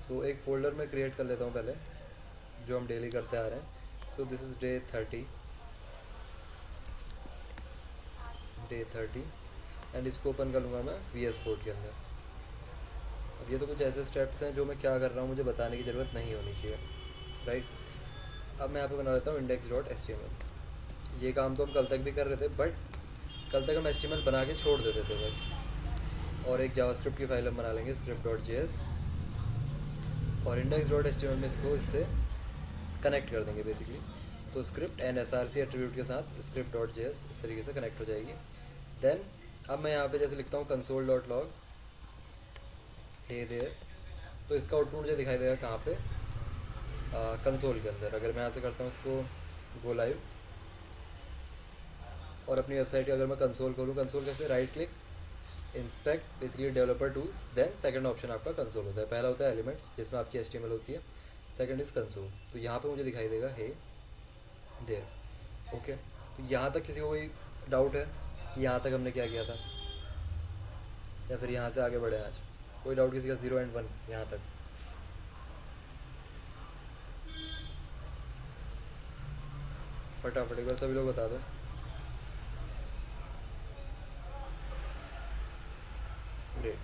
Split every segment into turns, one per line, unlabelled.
सो एक फ़ोल्डर में क्रिएट कर लेता हूँ पहले, जो हम डेली करते आ रहे हैं। So this is day 30 and इसको ओपन कर लूँगा मैं VS कोड के अंदर। अब ये तो कुछ ऐसे स्टेप्स हैं जो मैं क्या कर रहा हूँ मुझे बताने की ज़रूरत नहीं होनी चाहिए, राइट। अब मैं यहाँ पे बना लेता हूँ index.html। ये काम तो हम कल तक भी कर रहे थे, बट कल तक हम HTML बना के छोड़ देते थे बस। और एक जावास्क्रिप्ट की फाइल हम बना लेंगे script.js, और index.html में इससे कनेक्ट कर देंगे बेसिकली। तो स्क्रिप्ट एंड src एट्रीब्यूट के साथ script.js इस तरीके से कनेक्ट हो जाएगी। देन अब मैं यहाँ पे जैसे लिखता हूँ console.log हे देयर, तो इसका आउटपुट मुझे दिखाई देगा कहाँ पे, कंसोल के अंदर। अगर मैं यहाँ से करता हूँ इसको गो लाइव, और अपनी वेबसाइट की अगर मैं कंसोल खोलूँ, कंसोल कैसे, right click, inspect, basically developer tools, then second option आपका कंसोल होता है। पहला होता है एलिमेंट्स जिसमें आपकी HTML होती है, सेकंड इज़ कंसोल। तो यहाँ पे मुझे दिखाई देगा हे देयर। ओके, तो यहाँ तक किसी को कोई डाउट है कि यहाँ तक हमने क्या किया था, या फिर यहाँ से आगे बढ़े आज? कोई डाउट किसी का? 0 and 1 यहाँ तक? फटाफट एक बार सभी लोग बता दो। ग्रेट।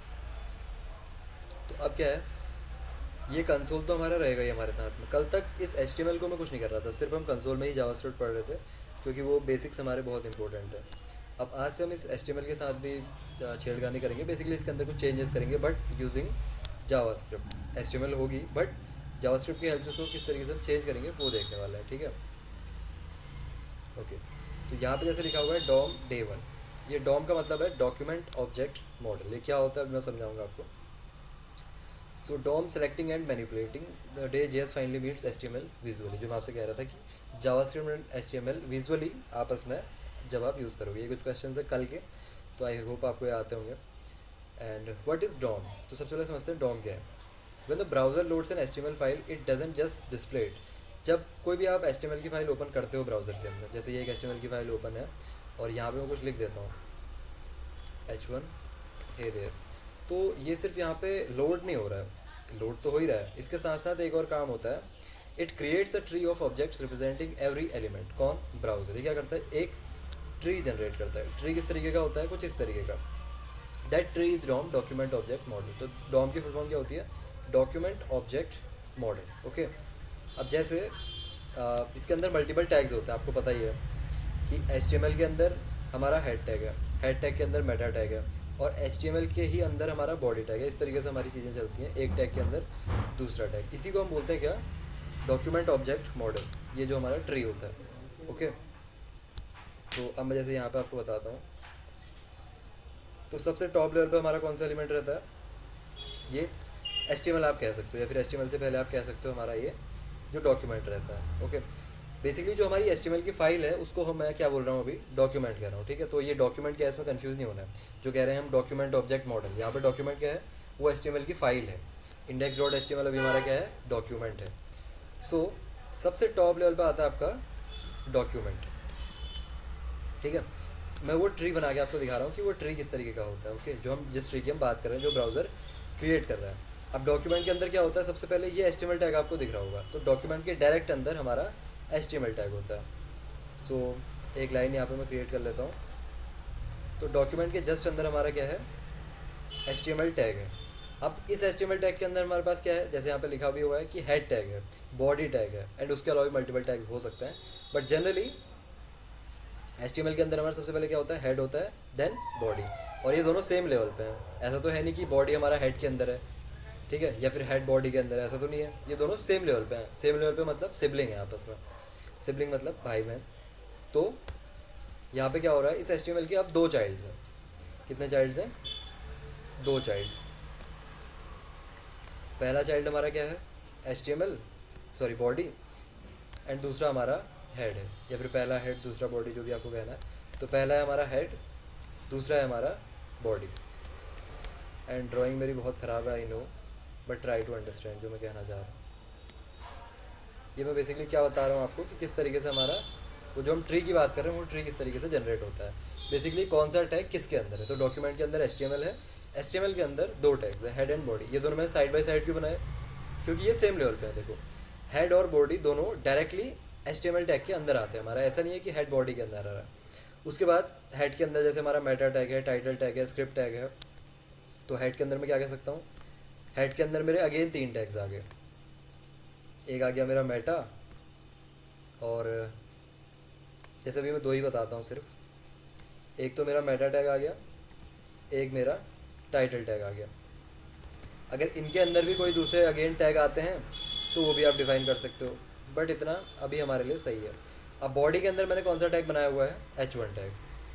तो अब क्या है, ये कंसोल तो हमारा रहेगा ही हमारे साथ में। कल तक इस HTML को मैं कुछ नहीं कर रहा था, सिर्फ हम कंसोल में ही जावास्क्रिप्ट पढ़ रहे थे, क्योंकि वो बेसिक्स हमारे बहुत इंपॉर्टेंट है। अब आज से हम इस HTML के साथ भी छेड़खानी करेंगे, बेसिकली इसके अंदर कुछ चेंजेस करेंगे, बट यूजिंग जावास्क्रिप्ट। HTML होगी बट जावास्क्रिप्ट की हेल्प से उसको किस तरीके से हम चेंज करेंगे वो देखने वाला है, ठीक है। ओके, तो यहाँ पे जैसे लिखा हुआ है डॉम day 1, ये डॉम का मतलब है डॉक्यूमेंट ऑब्जेक्ट मॉडल। ये क्या होता है मैं समझाऊंगा आपको। So DOM selecting and manipulating the day JS finally meets HTML visually, जो मैं आपसे कह रहा था कि जावास्क्रिप्ट एंड HTML विजुअली आपस में जब आप यूज़ करोगे। ये कुछ क्वेश्चन है कल के, तो आई होप आपको ये आते होंगे। एंड व्हाट इज़ डॉम, तो सबसे पहले समझते हैं डॉम क्या है। When the browser loads an HTML file it doesn't just display it. जब कोई भी आप HTML की फ़ाइल ओपन करते हो ब्राउज़र के अंदर, जैसे ये एक HTML की फ़ाइल ओपन है और यहाँ पे मैं कुछ लिख देता हूँ h1 हे देयर, तो ये सिर्फ यहाँ पे लोड नहीं हो रहा है, लोड तो हो ही रहा है, इसके साथ साथ एक और काम होता है, it creates a tree of objects representing every element. कौन? ब्राउज़र। ये क्या करता है, एक ट्री जनरेट करता है। ट्री किस तरीके का होता है, कुछ इस तरीके का। That tree is DOM document object model. तो डॉम की फुल फॉर्म क्या होती है, डॉक्यूमेंट ऑब्जेक्ट मॉडल। ओके, अब जैसे इसके अंदर मल्टीपल टैग्स होते हैं, आपको पता ही है कि HTML के अंदर हमारा हेड टैग है, हेड टैग के अंदर मेटा टैग है, और HTML के ही अंदर हमारा बॉडी टैग है। इस तरीके से हमारी चीज़ें चलती हैं, एक टैग के अंदर दूसरा टैग। इसी को हम बोलते हैं क्या, डॉक्यूमेंट ऑब्जेक्ट मॉडल। ये जो हमारा ट्री होता है। ओके, तो अब मैं जैसे यहाँ पे आपको बताता हूँ, तो सबसे टॉप लेवल पे हमारा कौन सा एलिमेंट रहता है, ये HTML आप कह सकते हो, या फिर HTML से पहले आप कह सकते हो हमारा ये जो डॉक्यूमेंट रहता है। ओके, बेसिकली जो हमारी HTML की फाइल है उसको हम, मैं क्या बोल रहा हूँ अभी, डॉक्यूमेंट कह रहा हूँ, ठीक है। तो ये डॉक्यूमेंट क्या है, इसमें कंफ्यूज नहीं होना है। जो कह रहे हैं हम डॉक्यूमेंट ऑब्जेक्ट मॉडल, यहाँ पे डॉक्यूमेंट क्या है, वो HTML की फाइल है। index.html अभी हमारा क्या है, डॉक्यूमेंट है। सो सबसे टॉप लेवल पे आता है आपका डॉक्यूमेंट, ठीक है। मैं वो ट्री बना के आपको दिखा रहा हूँ कि वो ट्री किस तरीके का होता है। ओके, जो हम जिस ट्री की हम बात कर रहे हैं, जो ब्राउज़र क्रिएट कर रहा है। अब डॉक्यूमेंट के अंदर क्या होता है, सबसे पहले ये HTML टैग आपको दिख रहा होगा, तो डॉक्यूमेंट के डायरेक्ट अंदर हमारा HTML टैग होता है। सो एक लाइन यहाँ पे मैं क्रिएट कर लेता हूँ, तो डॉक्यूमेंट के जस्ट अंदर हमारा क्या है, HTML टैग है। अब इस HTML टैग के अंदर हमारे पास क्या है, जैसे यहाँ पे लिखा भी हुआ है कि हेड टैग है, बॉडी टैग है, एंड उसके अलावा भी मल्टीपल टैग्स हो सकते हैं, बट जनरली HTML के अंदर हमारा सबसे पहले क्या होता है, हेड होता है, देन बॉडी। और ये दोनों सेम लेवल पे हैं। ऐसा तो है नहीं कि बॉडी हमारा हेड के अंदर है, ठीक है, या फिर हेड बॉडी के अंदर है, ऐसा तो नहीं है। ये दोनों सेम लेवल पे हैं। सेम लेवल पे मतलब सिबलिंग है आपस में, सिबलिंग मतलब भाई बहन। तो यहाँ पे क्या हो रहा है, इस HTML के अब दो चाइल्ड्स हैं। कितने चाइल्ड्स हैं, दो चाइल्ड्स। पहला चाइल्ड हमारा क्या है, HTML, सॉरी बॉडी, एंड दूसरा हमारा हेड है, या फिर पहला हेड दूसरा बॉडी, जो भी आपको कहना है। तो पहला है हमारा हेड, दूसरा है हमारा बॉडी। एंड ड्राइंग मेरी बहुत ख़राब है, I know, but try to understand जो मैं कहना चाह रहा हूँ। ये मैं बेसिकली क्या बता रहा हूँ आपको कि किस तरीके से हमारा वो जो हम ट्री की बात कर रहे हैं, वो ट्री किस तरीके से जनरेट होता है। बेसिकली कौन सा टैग किसके अंदर है, तो डॉक्यूमेंट के अंदर HTML है, HTML के अंदर दो टैग्स है, हेड एंड बॉडी। ये दोनों मैंने साइड बाय साइड क्यों बनाए, क्योंकि ये सेम लेवल पे है। देखो हेड और बॉडी दोनों डायरेक्टली HTML टैग के अंदर आते हैं, हमारा ऐसा नहीं है कि हेड बॉडी के अंदर आ रहा है। उसके बाद हेड के अंदर जैसे हमारा मेटा टैग है, टाइटल टैग है, स्क्रिप्ट टैग है, तो हेड के अंदर मैं क्या कह सकता हूँ, हेड के अंदर मेरे अगेन 3 टैग्स आ गए। एक आ गया मेरा मेटा, और जैसे अभी मैं 2 ही बताता हूँ सिर्फ। एक तो मेरा मेटा टैग आ गया, एक मेरा टाइटल टैग आ गया। अगर इनके अंदर भी कोई दूसरे अगेन टैग आते हैं तो वो भी आप डिफाइन कर सकते हो, बट इतना अभी हमारे लिए सही है। अब बॉडी के अंदर मैंने कौन सा टैग बनाया हुआ है, H1 टैग,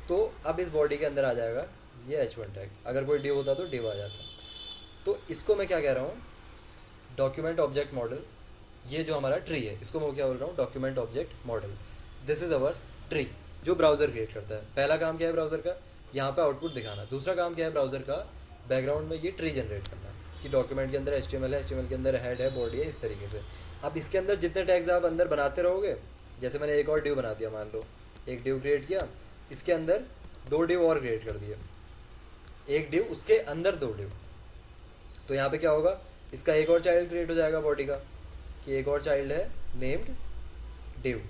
तो अब इस बॉडी के अंदर आ जाएगा ये H1 टैग। अगर कोई डिव होता तो डिव आ जाता। तो इसको मैं क्या कह रहा हूँ, डॉक्यूमेंट ऑब्जेक्ट मॉडल। ये जो हमारा ट्री है इसको मैं क्या बोल रहा हूँ, document object model. This is our tree जो ब्राउज़र क्रिएट करता है। पहला काम क्या है ब्राउज़र का, यहाँ पे आउटपुट दिखाना। दूसरा काम क्या है ब्राउज़र का, बैकग्राउंड में ये ट्री जनरेट करना कि डॉक्यूमेंट के अंदर HTML है, HTML के अंदर हेड है, बॉडी है, इस तरीके से। अब इसके अंदर जितने टैग्स आप अंदर बनाते रहोगे, जैसे मैंने एक और डिव बना दिया, मान लो एक डिव क्रिएट किया, इसके अंदर 2 डिव और क्रिएट कर दिए, एक डिव उसके अंदर 2 डिव, तो यहाँ पे क्या होगा, इसका एक और चाइल्ड क्रिएट हो जाएगा बॉडी का, कि एक और चाइल्ड है नेम्ड डिव,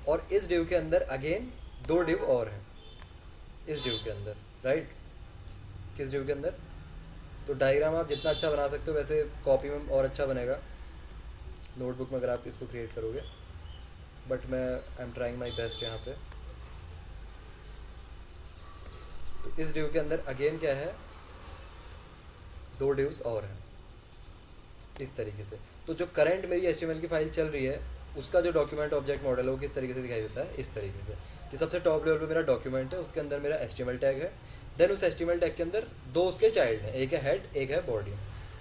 और इस डिव के अंदर अगेन 2 डिव और हैं इस डिव के अंदर, राइट। किस डिव के अंदर, तो डायग्राम आप जितना अच्छा बना सकते हो, वैसे कॉपी में और अच्छा बनेगा, नोटबुक में अगर आप इसको क्रिएट करोगे, बट मैं I am trying my best यहाँ पे। तो इस डिव के अंदर अगेन क्या है, 2 डिव्स और हैं इस तरीके से। तो जो करंट मेरी HTML की फाइल चल रही है उसका जो डॉक्यूमेंट ऑब्जेक्ट मॉडल है वो किस तरीके से दिखाई देता है, इस तरीके से कि सबसे टॉप लेवल पे मेरा डॉक्यूमेंट है, उसके अंदर मेरा HTML टैग है, देन उस HTML टैग के अंदर 2 उसके चाइल्ड हैं, एक है हेड, एक है बॉडी,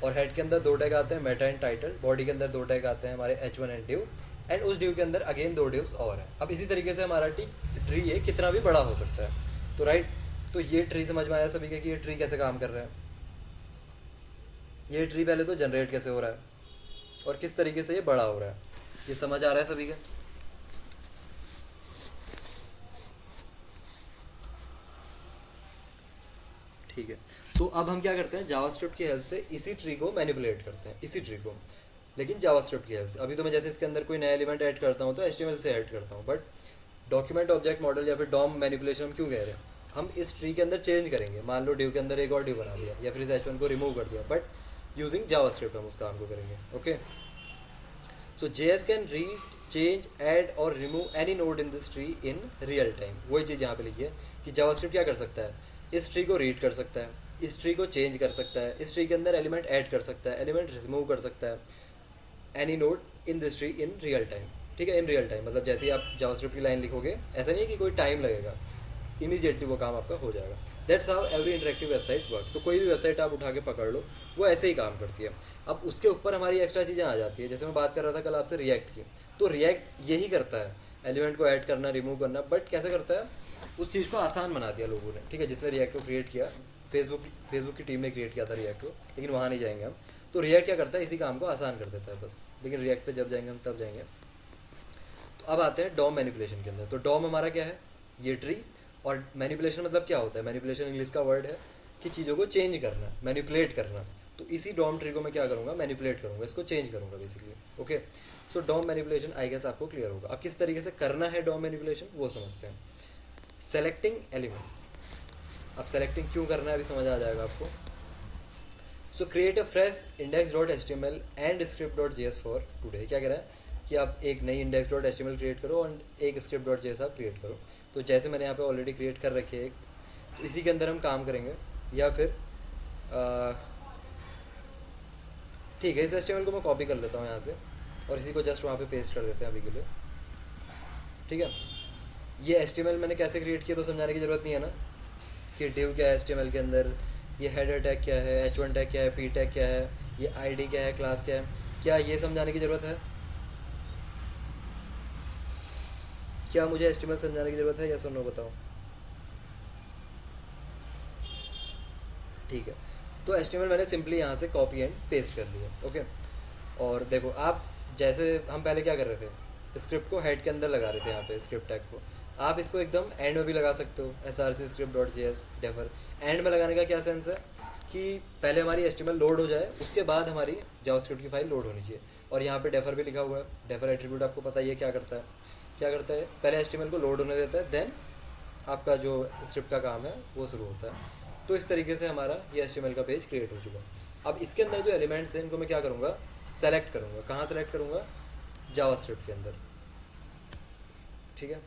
और हेड के अंदर 2 टैग आते हैं मेटा एंड टाइटल, बॉडी के अंदर 2 टैग आते हैं हमारे H1 एंड डिव, एंड उस डिव के अंदर अगेन 2 डिव्स और हैं। अब इसी तरीके से हमारा ट्री ये कितना भी बड़ा हो सकता है। तो राइट, तो ये ट्री समझ में आया सभी के कि ये ट्री कैसे काम कर रहा है। ये ट्री पहले तो जनरेट कैसे हो रहा है और किस तरीके से ये बड़ा हो रहा है, ये समझ आ रहा है सभी के। ठीक है, तो अब हम क्या करते हैं, जावास्क्रिप्ट की हेल्प से इसी ट्री को मैनिपुलेट करते हैं, इसी ट्री को, लेकिन जावास्क्रिप्ट की हेल्प से। अभी तो मैं जैसे इसके अंदर कोई नया एलिमेंट ऐड करता हूँ तो HTML से ऐड करता हूँ, बट डॉक्यूमेंट ऑब्जेक्ट मॉडल या फिर डॉम मैनिपुलेशन हम क्यों कह रहे हैं, हम इस ट्री के अंदर चेंज करेंगे। मान लो डिव के अंदर एक और डिव बना दिया या फिर इस H1 को रिमूव कर दिया, बट यूजिंग जावास्क्रिप्ट हम उस काम को करेंगे। Okay, so JS can read, change, add और remove any node in this tree in real time. वही चीज़ यहाँ पे लिखी है कि जावास्क्रिप्ट क्या कर सकता है, इस ट्री को रीड कर सकता है, इस ट्री को चेंज कर सकता है, इस ट्री के अंदर एलिमेंट ऐड कर सकता है, एलिमेंट रिमूव कर सकता है, any node in this tree in real time. ठीक है, इन रियल टाइम मतलब जैसे ही आप जावास्क्रिप्ट की लाइन लिखोगे, ऐसा नहीं है कि कोई टाइम लगेगा, इमीडिएटली वो काम आपका हो जाएगा। That's how every interactive website work. तो कोई भी वेबसाइट आप उठा के पकड़ लो, वो ऐसे ही काम करती है। अब उसके ऊपर हमारी एक्स्ट्रा चीज़ें आ जाती है, जैसे मैं बात कर रहा था कल आपसे रिएक्ट की, तो रिएक्ट यही करता है, एलिमेंट को ऐड करना, रिमूव करना, बट कैसे करता है, उस चीज़ को आसान बना दिया लोगों ने। ठीक है, जिसने रिएक्ट को क्रिएट किया, फेसबुक की टीम ने क्रिएट किया था रिएक्ट को, लेकिन वहाँ नहीं जाएंगे हम। तो रिएक्ट क्या करता है, इसी काम को आसान कर देता है बस, लेकिन रिएक्ट पे जब जाएंगे हम तब जाएंगे। तो अब आते हैं डॉम मैनिपुलेशन के अंदर। तो डॉम हमारा क्या है, ये ट्री, और मैनिपुलेशन मतलब क्या होता है, मैनिपुलेशन इंग्लिश का वर्ड है कि चीज़ों को चेंज करना, मैनिपुलेट करना। तो इसी डॉम ट्री को मैं क्या करूँगा, मैनिपुलेट करूँगा, इसको चेंज करूँगा बेसिकली। Okay, so DOM manipulation I guess आपको क्लियर होगा। अब किस तरीके से करना है डॉम मैनिपुलेशन वो समझते हैं। सेलेक्टिंग एलिमेंट्स, अब सेलेक्टिंग क्यों करना है अभी समझ आ जाएगा आपको। सो create a fresh index.html and script.js for today. क्या कह रहा है कि आप एक नई index.html क्रिएट करो और एक script.js आप क्रिएट करो। तो जैसे मैंने यहाँ पे ऑलरेडी क्रिएट कर रखी है एक, तो इसी के अंदर हम काम करेंगे, या फिर ठीक है, इस HTML को मैं कॉपी कर लेता हूँ यहाँ से और इसी को जस्ट वहाँ पे पेस्ट कर देते हैं अभी के लिए। ठीक है, ये HTML मैंने कैसे क्रिएट किया तो समझाने की ज़रूरत नहीं है ना, कि डिव क्या है HTML के अंदर, ये हेडर टैग क्या है, H1 टैग क्या है, P टैग क्या है, ये ID क्या है, क्लास क्या है, क्या ये समझाने की ज़रूरत है, क्या मुझे HTML समझाने की ज़रूरत है, या सुनो बताओ। ठीक है, तो HTML मैंने सिंपली यहाँ से कॉपी एंड पेस्ट कर दिया। ओके, और देखो आप, जैसे हम पहले क्या कर रहे थे, स्क्रिप्ट को हेड के अंदर लगा रहे थे, यहाँ पे स्क्रिप्ट टैग को आप इसको एकदम एंड में भी लगा सकते हो, src script.js डेफर। एंड में लगाने का क्या सेंस है, कि पहले हमारी HTML लोड हो जाए, उसके बाद हमारी जावास्क्रिप्ट की फाइल लोड होनी चाहिए। और यहाँ पे डेफर भी लिखा हुआ है। डेफर एट्रीब्यूट आपको पता ही है क्या करता है। क्या करता है, पहले HTML को लोड होने देता है, देन आपका जो स्क्रिप्ट का काम है वो शुरू होता है। तो इस तरीके से हमारा ये HTML का पेज क्रिएट हो चुका है। अब इसके अंदर जो एलिमेंट्स हैं इनको मैं क्या करूँगा, सेलेक्ट करूँगा। कहाँ सेलेक्ट करूँगा, जावास्क्रिप्ट के अंदर। ठीक है,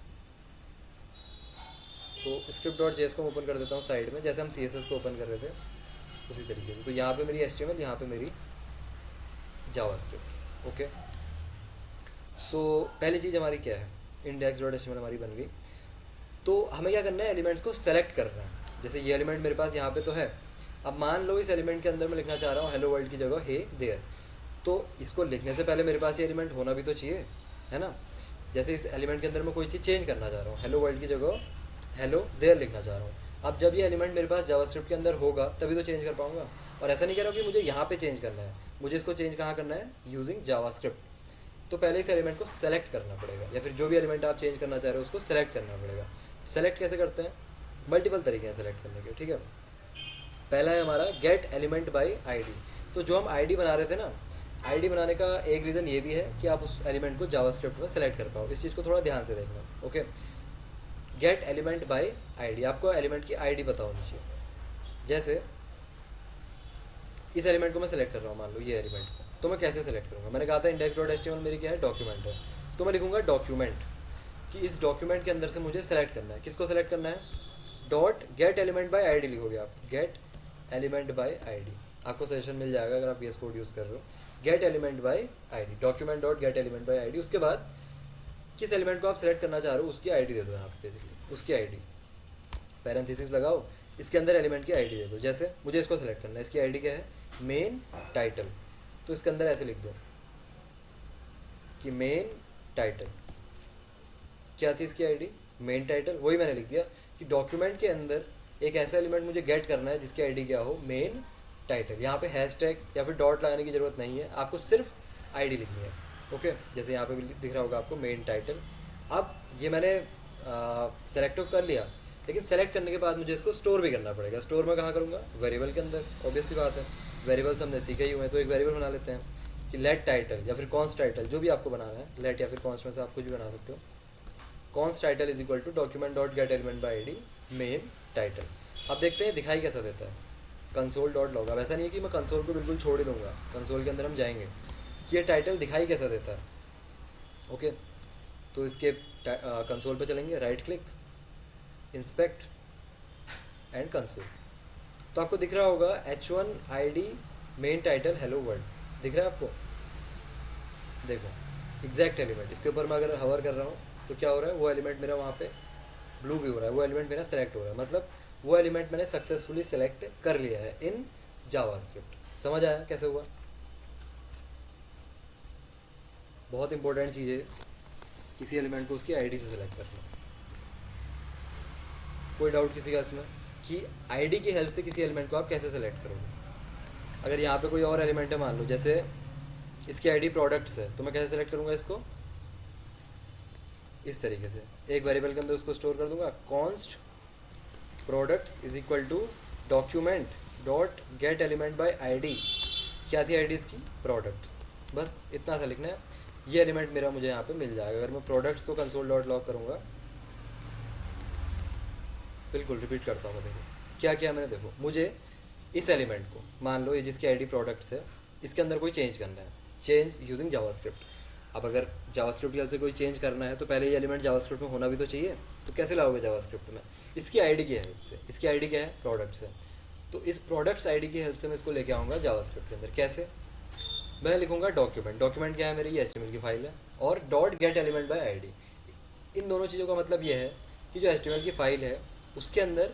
तो script.js को ओपन कर देता हूँ साइड में, जैसे हम CSS को ओपन कर रहे थे उसी तरीके से। तो यहाँ पे मेरी HTML, यहाँ पे मेरी जावास्क्रिप्ट। ओके, सो पहली चीज़ हमारी क्या है, index.html हमारी बन गई। तो हमें क्या करना है, एलिमेंट्स को सेलेक्ट करना है। जैसे ये एलिमेंट मेरे पास यहाँ पे तो है। अब मान लो इस एलिमेंट के अंदर मैं लिखना चाह रहा हूँ हेलो वर्ल्ड की जगह हे देयर। तो इसको लिखने से पहले मेरे पास ये एलिमेंट होना भी तो चाहिए, है ना। जैसे इस एलिमेंट के अंदर मैं कोई चीज़ चेंज करना चाह रहा हूँ, हेलो वर्ल्ड की जगह हेलो देयर लिखना चाह रहा हूँ। अब जब ये एलिमेंट मेरे पास जावास्क्रिप्ट के अंदर होगा तभी तो चेंज कर पाऊंगा। और ऐसा नहीं कह रहा हूँ कि मुझे यहाँ पे चेंज करना है, मुझे इसको चेंज कहाँ करना है, यूजिंग जावास्क्रिप्ट। तो पहले इस एलिमेंट को सेलेक्ट करना पड़ेगा, या फिर जो भी एलिमेंट आप चेंज करना चाह रहे हो उसको सेलेक्ट करना पड़ेगा। सेलेक्ट कैसे करते हैं, मल्टीपल तरीके हैं सेलेक्ट करने के। ठीक है, पहला है हमारा गेट एलिमेंट बाय आईडी। तो जो हम आईडी बना रहे थे ना, आईडी बनाने का एक रीज़न ये भी है कि आप उस एलिमेंट को जावास्क्रिप्ट में सेलेक्ट कर पाओ। इस चीज़ को थोड़ा ध्यान से देखना। Okay, gate element by ID, आपको एलिमेंट की आईडी पता होनी चाहिए। जैसे इस एलिमेंट को मैं सेलेक्ट कर रहा हूँ, मान लो ये एलिमेंट को, तो मैं कैसे सेलेक्ट करूँगा, मैंने कहा था index.html मेरी क्या है, डॉक्यूमेंट है। तो मैं लिखूँगा डॉक्यूमेंट, कि इस डॉक्यूमेंट के अंदर से मुझे सेलेक्ट करना है। किसको सेलेक्ट करना है, dot get element by ID लिखोगे आप, गेट एलिमेंट बाय आईडी। आपको सजेशन मिल जाएगा अगर आप VS कोड यूज़ कर रहे हो। Gate element by ID, document dot get element by ID. उसके बाद किस एलिमेंट को आप सेलेक्ट करना चाह रहे हो उसकी आईडी दे दो यहाँ पे, बेसिकली उसकी आईडी, पैरेंथेसिस लगाओ, इसके अंदर एलिमेंट की आईडी दे दो। जैसे मुझे इसको सेलेक्ट करना है, इसकी आईडी क्या है, मेन टाइटल। तो इसके अंदर ऐसे लिख दो कि मेन टाइटल। क्या थी इसकी आईडी, मेन टाइटल। वही मैंने लिख दिया कि डॉक्यूमेंट के अंदर एक ऐसा एलिमेंट मुझे गेट करना है जिसकी आईडी क्या हो, मेन टाइटल। यहाँ पे हैशटैग या फिर डॉट लगाने की ज़रूरत नहीं है, आपको सिर्फ आईडी लिखनी है। ओके, जैसे यहाँ पे भी दिख रहा होगा आपको मेन टाइटल। अब ये मैंने सेलेक्ट तो कर लिया, लेकिन सेलेक्ट करने के बाद मुझे इसको स्टोर भी करना पड़ेगा। स्टोर में कहाँ करूँगा, वेरिएबल के अंदर। ऑब्वियस सी बात है, वेरिएबल्स हमने सीखे ही हुए हैं, तो एक वेरिएबल बना लेते हैं कि लेट टाइटल या फिर कॉन्स्ट टाइटल, जो भी आपको बनाना है, लेट या फिर कॉन्स्ट में से आप कुछ भी बना सकते हो। Const title is equal to document dot get element by ID main title. अब देखते हैं दिखाई कैसा देता है, कंसोल डॉट लॉग। अब ऐसा नहीं है कि मैं कंसोल को बिल्कुल छोड़ ही दूँगा, कंसोल के अंदर हम जाएंगे कि ये टाइटल दिखाई कैसा देता है। ओके, तो इसके कंसोल पे चलेंगे, right click, inspect and console. तो आपको दिख रहा होगा H1 ID main title hello world, दिख रहा है आपको। देखो एग्जैक्ट एलिमेंट, इसके ऊपर मैं अगर हवर कर रहा हूँ तो क्या हो रहा है, वो एलिमेंट मेरा वहाँ पे ब्लू भी हो रहा है, वो एलिमेंट मेरा सेलेक्ट हो रहा है। मतलब वो एलिमेंट मैंने सक्सेसफुली सेलेक्ट कर लिया है इन जावास्क्रिप्ट। समझ आया कैसे हुआ। बहुत इंपॉर्टेंट चीज़ है किसी एलिमेंट को उसकी आईडी से सेलेक्ट करना। कोई डाउट किसी का इसमें कि आईडी की हेल्प से किसी एलिमेंट को आप कैसे सेलेक्ट करोगे। अगर यहाँ पे कोई और एलिमेंट है, मान लो जैसे इसकी आईडी प्रोडक्ट्स है, तो मैं कैसे सेलेक्ट करूँगा इसको, इस तरीके से एक वेरिएबल के अंदर उसको स्टोर कर दूंगा, const products is equal to document dot get element by ID. क्या थी आईडी इसकी, प्रोडक्ट्स। बस इतना सा लिखना है, ये एलिमेंट मेरा मुझे यहाँ पे मिल जाएगा। अगर मैं प्रोडक्ट्स को कंसोल डॉट लॉग करूँगा, बिल्कुल रिपीट करता हूँ मैं, देखो क्या किया मैंने। देखो मुझे इस एलिमेंट को, मान लो ये जिसकी आईडी प्रोडक्ट्स है, इसके अंदर कोई चेंज करना है, चेंज यूजिंग जावास्क्रिप्ट। अब अगर जावास्क्रिप्ट की हेल्प से कोई चेंज करना है तो पहले ये एलिमेंट जावास्क्रिप्ट में होना भी तो चाहिए। तो कैसे लाओगे जावास्क्रिप्ट में, इसकी आईडी की हेल्प से। इसकी आईडी क्या है, प्रोडक्ट्स है। तो इस प्रोडक्ट्स आईडी की हेल्प से मैं इसको लेके आऊँगा जावास्क्रिप्ट के अंदर। कैसे, मैं लिखूँगा डॉक्यूमेंट, डॉक्यूमेंट क्या है मेरी, ये HTML की फाइल है, और dot get element by ID. इन दोनों चीज़ों का मतलब ये है कि जो HTML की फाइल है उसके अंदर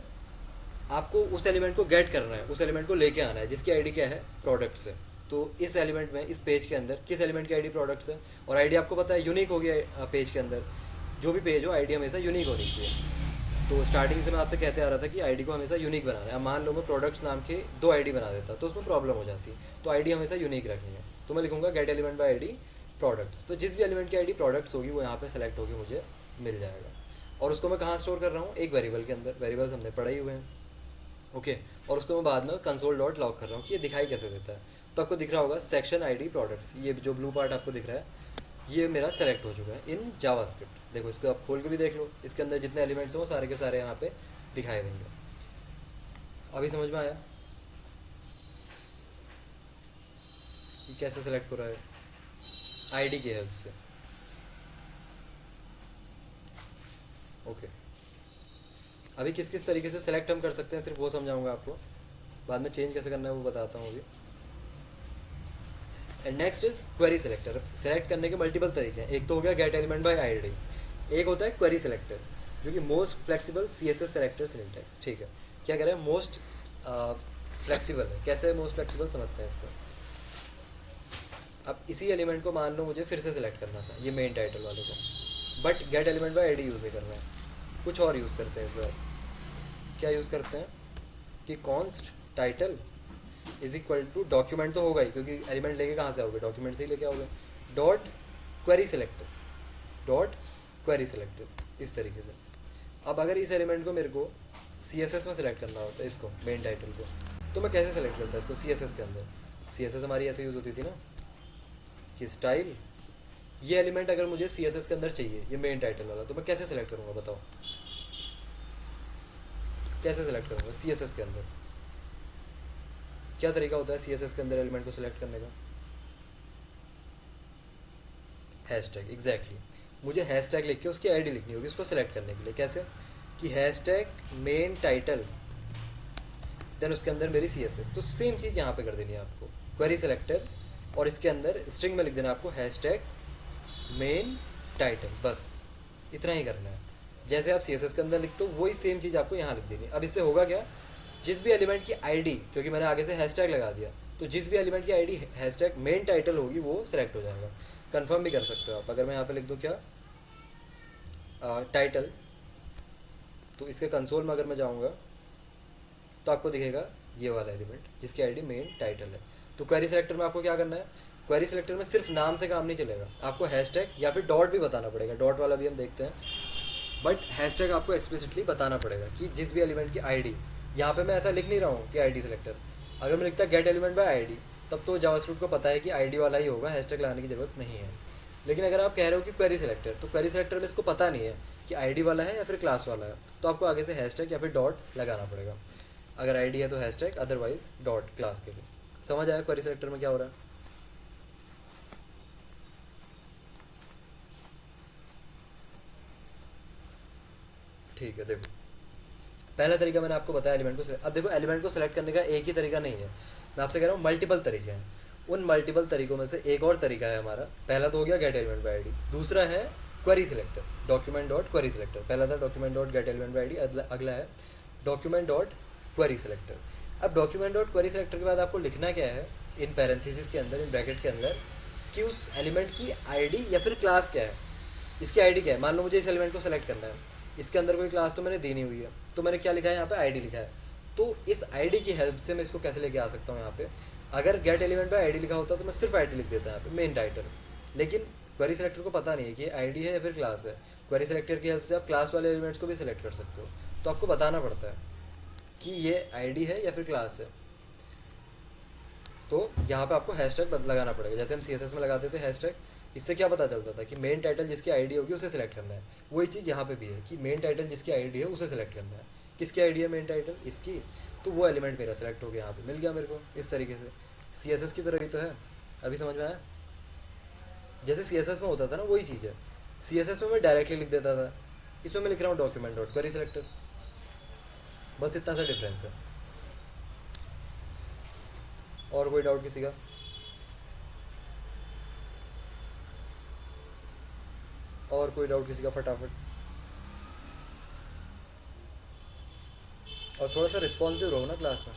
आपको उस एलिमेंट को गेट करना है, उस एलिमेंट को लेके आना है जिसकी आईडी क्या है, प्रोडक्ट्स है। तो इस एलिमेंट में, इस पेज के अंदर किस एलिमेंट की आईडी प्रोडक्ट्स है, और आईडी आपको पता है यूनिक होगी पेज के अंदर। जो भी पेज हो आईडी हमेशा यूनिक होनी चाहिए। तो स्टार्टिंग से मैं आपसे कहते आ रहा था कि आईडी को हमेशा यूनिक बनाना है। अब मान लो मैं प्रोडक्ट्स नाम के 2 आईडी बना देता तो उसमें प्रॉब्लम हो जाती। तो आईडी हमेशा यूनिक रखनी है। तो मैं लिखूँगा gate element by ID products. तो जिस भी एलिमेंट की आईडी प्रोडक्ट्स होगी वो यहाँ पे सेलेक्ट होगी, मुझे मिल जाएगा। और उसको मैं कहाँ स्टोर कर रहा हूँ, एक वेरिएबल के अंदर। वेरिएबल्स हमने पढ़े ही हुए हैं। ओके। और उसको मैं बाद में कंसोल डॉट लॉग कर रहा हूँ कि ये दिखाई कैसे देता है। तो आपको दिख रहा होगा सेक्शन आईडी प्रोडक्ट्स, ये जो ब्लू पार्ट आपको दिख रहा है ये मेरा सेलेक्ट हो चुका है इन जावास्क्रिप्ट। देखो इसको आप खोल के भी देख लो, इसके अंदर जितने एलिमेंट्स हैं वो सारे के सारे यहाँ पे दिखाई देंगे। अभी समझ में आया कि कैसे सेलेक्ट हो रहा है आईडी की हेल्प से। ओके, अभी किस किस तरीके से सेलेक्ट हम कर सकते हैं सिर्फ वो समझाऊंगा आपको, बाद में चेंज कैसे करना है वो बताता हूँ अभी। And next is query selector. Select करने के मल्टीपल तरीके हैं, एक तो हो गया गेट एलिमेंट बाय आईडी, एक होता है क्वेरी सेलेक्टर जो कि most flexible CSS selector syntax. ठीक है, क्या कह रहे हैं मोस्ट फ्लेक्सिबल है। कैसे मोस्ट फ्लेक्सिबल समझते हैं इसको। अब इसी एलिमेंट को मान लो मुझे फिर से सिलेक्ट करना था, ये मेन टाइटल वाले को, but get element by ID use नहीं करना है, कुछ और यूज़ करते हैं इस बार। क्या यूज़ करते हैं कि const title is equal to document तो होगा ही, क्योंकि एलिमेंट लेके कहाँ से आओगे, डॉक्यूमेंट से ही लेके आओगे, dot query selector, dot query selector, इस तरीके से। अब अगर इस एलिमेंट को मेरे को CSS में सेलेक्ट करना होता है, इसको मेन टाइटल को, तो मैं कैसे सेलेक्ट करता इसको CSS के अंदर। CSS हमारी ऐसे यूज़ होती थी ना कि स्टाइल, ये एलिमेंट अगर मुझे CSS के अंदर चाहिए, ये मेन टाइटल वाला, तो मैं कैसे सेलेक्ट करूँगा बताओ, कैसे सेलेक्ट करूँगा CSS के अंदर। क्या तरीका होता है CSS के अंदर एलिमेंट को सिलेक्ट करने का। Hashtag, exactly. मुझे हैशटैग लिख के उसकी आईडी लिखनी होगी उसको सेलेक्ट करने के लिए। कैसे कि हैशटैग मेन टाइटल, देन उसके अंदर मेरी CSS। तो सेम चीज़ यहाँ पे कर देनी है आपको, क्वेरी सेलेक्टर, और इसके अंदर स्ट्रिंग में लिख देना आपको हैशटैग मेन टाइटल, बस इतना ही करना है। जैसे आप CSS के अंदर लिखते हो वही सेम चीज़ आपको यहाँ लिख देनी है। अब इससे होगा क्या, जिस भी एलिमेंट की आईडी, क्योंकि मैंने आगे से हैशटैग लगा दिया, तो जिस भी एलिमेंट की आईडी हैशटैग मेन टाइटल होगी वो सिलेक्ट हो जाएगा। कंफर्म भी कर सकते हो आप, अगर मैं यहाँ पे लिख दूँ क्या टाइटल, तो इसके कंसोल में अगर मैं जाऊँगा तो आपको दिखेगा ये वाला एलिमेंट जिसकी आईडी मेन टाइटल है। तो क्वेरी सेलेक्टर में आपको क्या करना है, क्वेरी सेलेक्टर में सिर्फ नाम से काम नहीं चलेगा, आपको हैशटैग या फिर डॉट भी बताना पड़ेगा। डॉट वाला भी हम देखते हैं, बट हैशटैग आपको एक्सप्लिसिटली बताना पड़ेगा कि जिस भी एलिमेंट की आईडी, यहाँ पे मैं ऐसा लिख नहीं रहा हूँ कि आईडी सेलेक्टर, अगर मैं लिखता गेट एलिमेंट बाय आईडी तब तो जावास्क्रिप्ट को पता है कि आईडी वाला ही होगा, हैशटैग लगाने की ज़रूरत नहीं है। लेकिन अगर आप कह रहे हो कि क्वेरी सेलेक्टर, तो क्वेरी सेलेक्टर में इसको पता नहीं है कि आईडी वाला है या फिर क्लास वाला है, तो आपको आगे से हैशटैग या फिर डॉट लगाना पड़ेगा। अगर आईडी है तो हैशटैग, अदरवाइज डॉट क्लास के लिए। समझ आया क्वेरी सेलेक्टर में क्या हो रहा है। ठीक है, देखो पहला तरीका मैंने आपको बताया एलिमेंट को अब देखो एलिमेंट को सेलेक्ट करने का एक ही तरीका नहीं है, मैं आपसे कह रहा हूँ मल्टीपल तरीके हैं। उन मल्टीपल तरीकों में से एक और तरीका है हमारा। पहला तो हो गया गेट एलिमेंट बाय आईडी, दूसरा है query selector, document dot query selector. पहला था document dot get element by ID, अगला है डॉक्यूमेंट डॉट क्वेरी सेलेक्टर। अब डॉक्यूमेंट डॉट क्वेरी सेलेक्टर के बाद आपको लिखना क्या है इन पैरेंथेसिस के अंदर, इन ब्रैकेट के अंदर, कि उस एलिमेंट की आईडी या फिर क्लास क्या है, इसकी आईडी क्या है। मान लो मुझे इस एलिमेंट को सेलेक्ट करना है, इसके अंदर कोई क्लास तो मैंने दी नहीं हुई है, तो मैंने क्या लिखा है यहाँ पे आईडी लिखा है। तो इस आईडी की हेल्प से मैं इसको कैसे लेके आ सकता हूँ यहाँ पे। अगर गेट एलिमेंट पे आईडी लिखा होता तो मैं सिर्फ आईडी लिख देता यहाँ पे मेन टाइटल, लेकिन क्वेरी सेलेक्टर को पता नहीं है कि आईडी है या फिर क्लास है। क्वेरी सेलेक्टर की हेल्प से आप क्लास वाले एलिमेंट्स को भी सिलेक्ट कर सकते हो, तो आपको बताना पड़ता है कि ये आईडी है या फिर क्लास है। तो यहाँ पे आपको हैशटैग लगाना पड़ेगा, जैसे हम CSS में लगाते थे हैशटैग। इससे क्या पता चलता था कि मेन टाइटल जिसकी आईडी होगी उसे सेलेक्ट करना है। वही चीज़ यहाँ पे भी है कि मेन टाइटल जिसकी आईडी है उसे सेलेक्ट करना है। किसकी आईडी है मेन टाइटल, इसकी, तो वो एलिमेंट मेरा सेलेक्ट हो गया, यहाँ पे मिल गया मेरे को। इस तरीके से CSS की तरह ही तो है। अभी समझ में आया, जैसे CSS में होता था ना वही चीज़ है। CSS में मैं डायरेक्टली लिख देता था, इसमें मैं लिख रहा हूँ डॉक्यूमेंट डॉट क्वेरी सेलेक्टर, बस इतना सा डिफरेंस है। और कोई डाउट किसी का। और कोई डाउट किसी का फटाफट। और थोड़ा सा रिस्पॉन्सिव रहो ना क्लास में,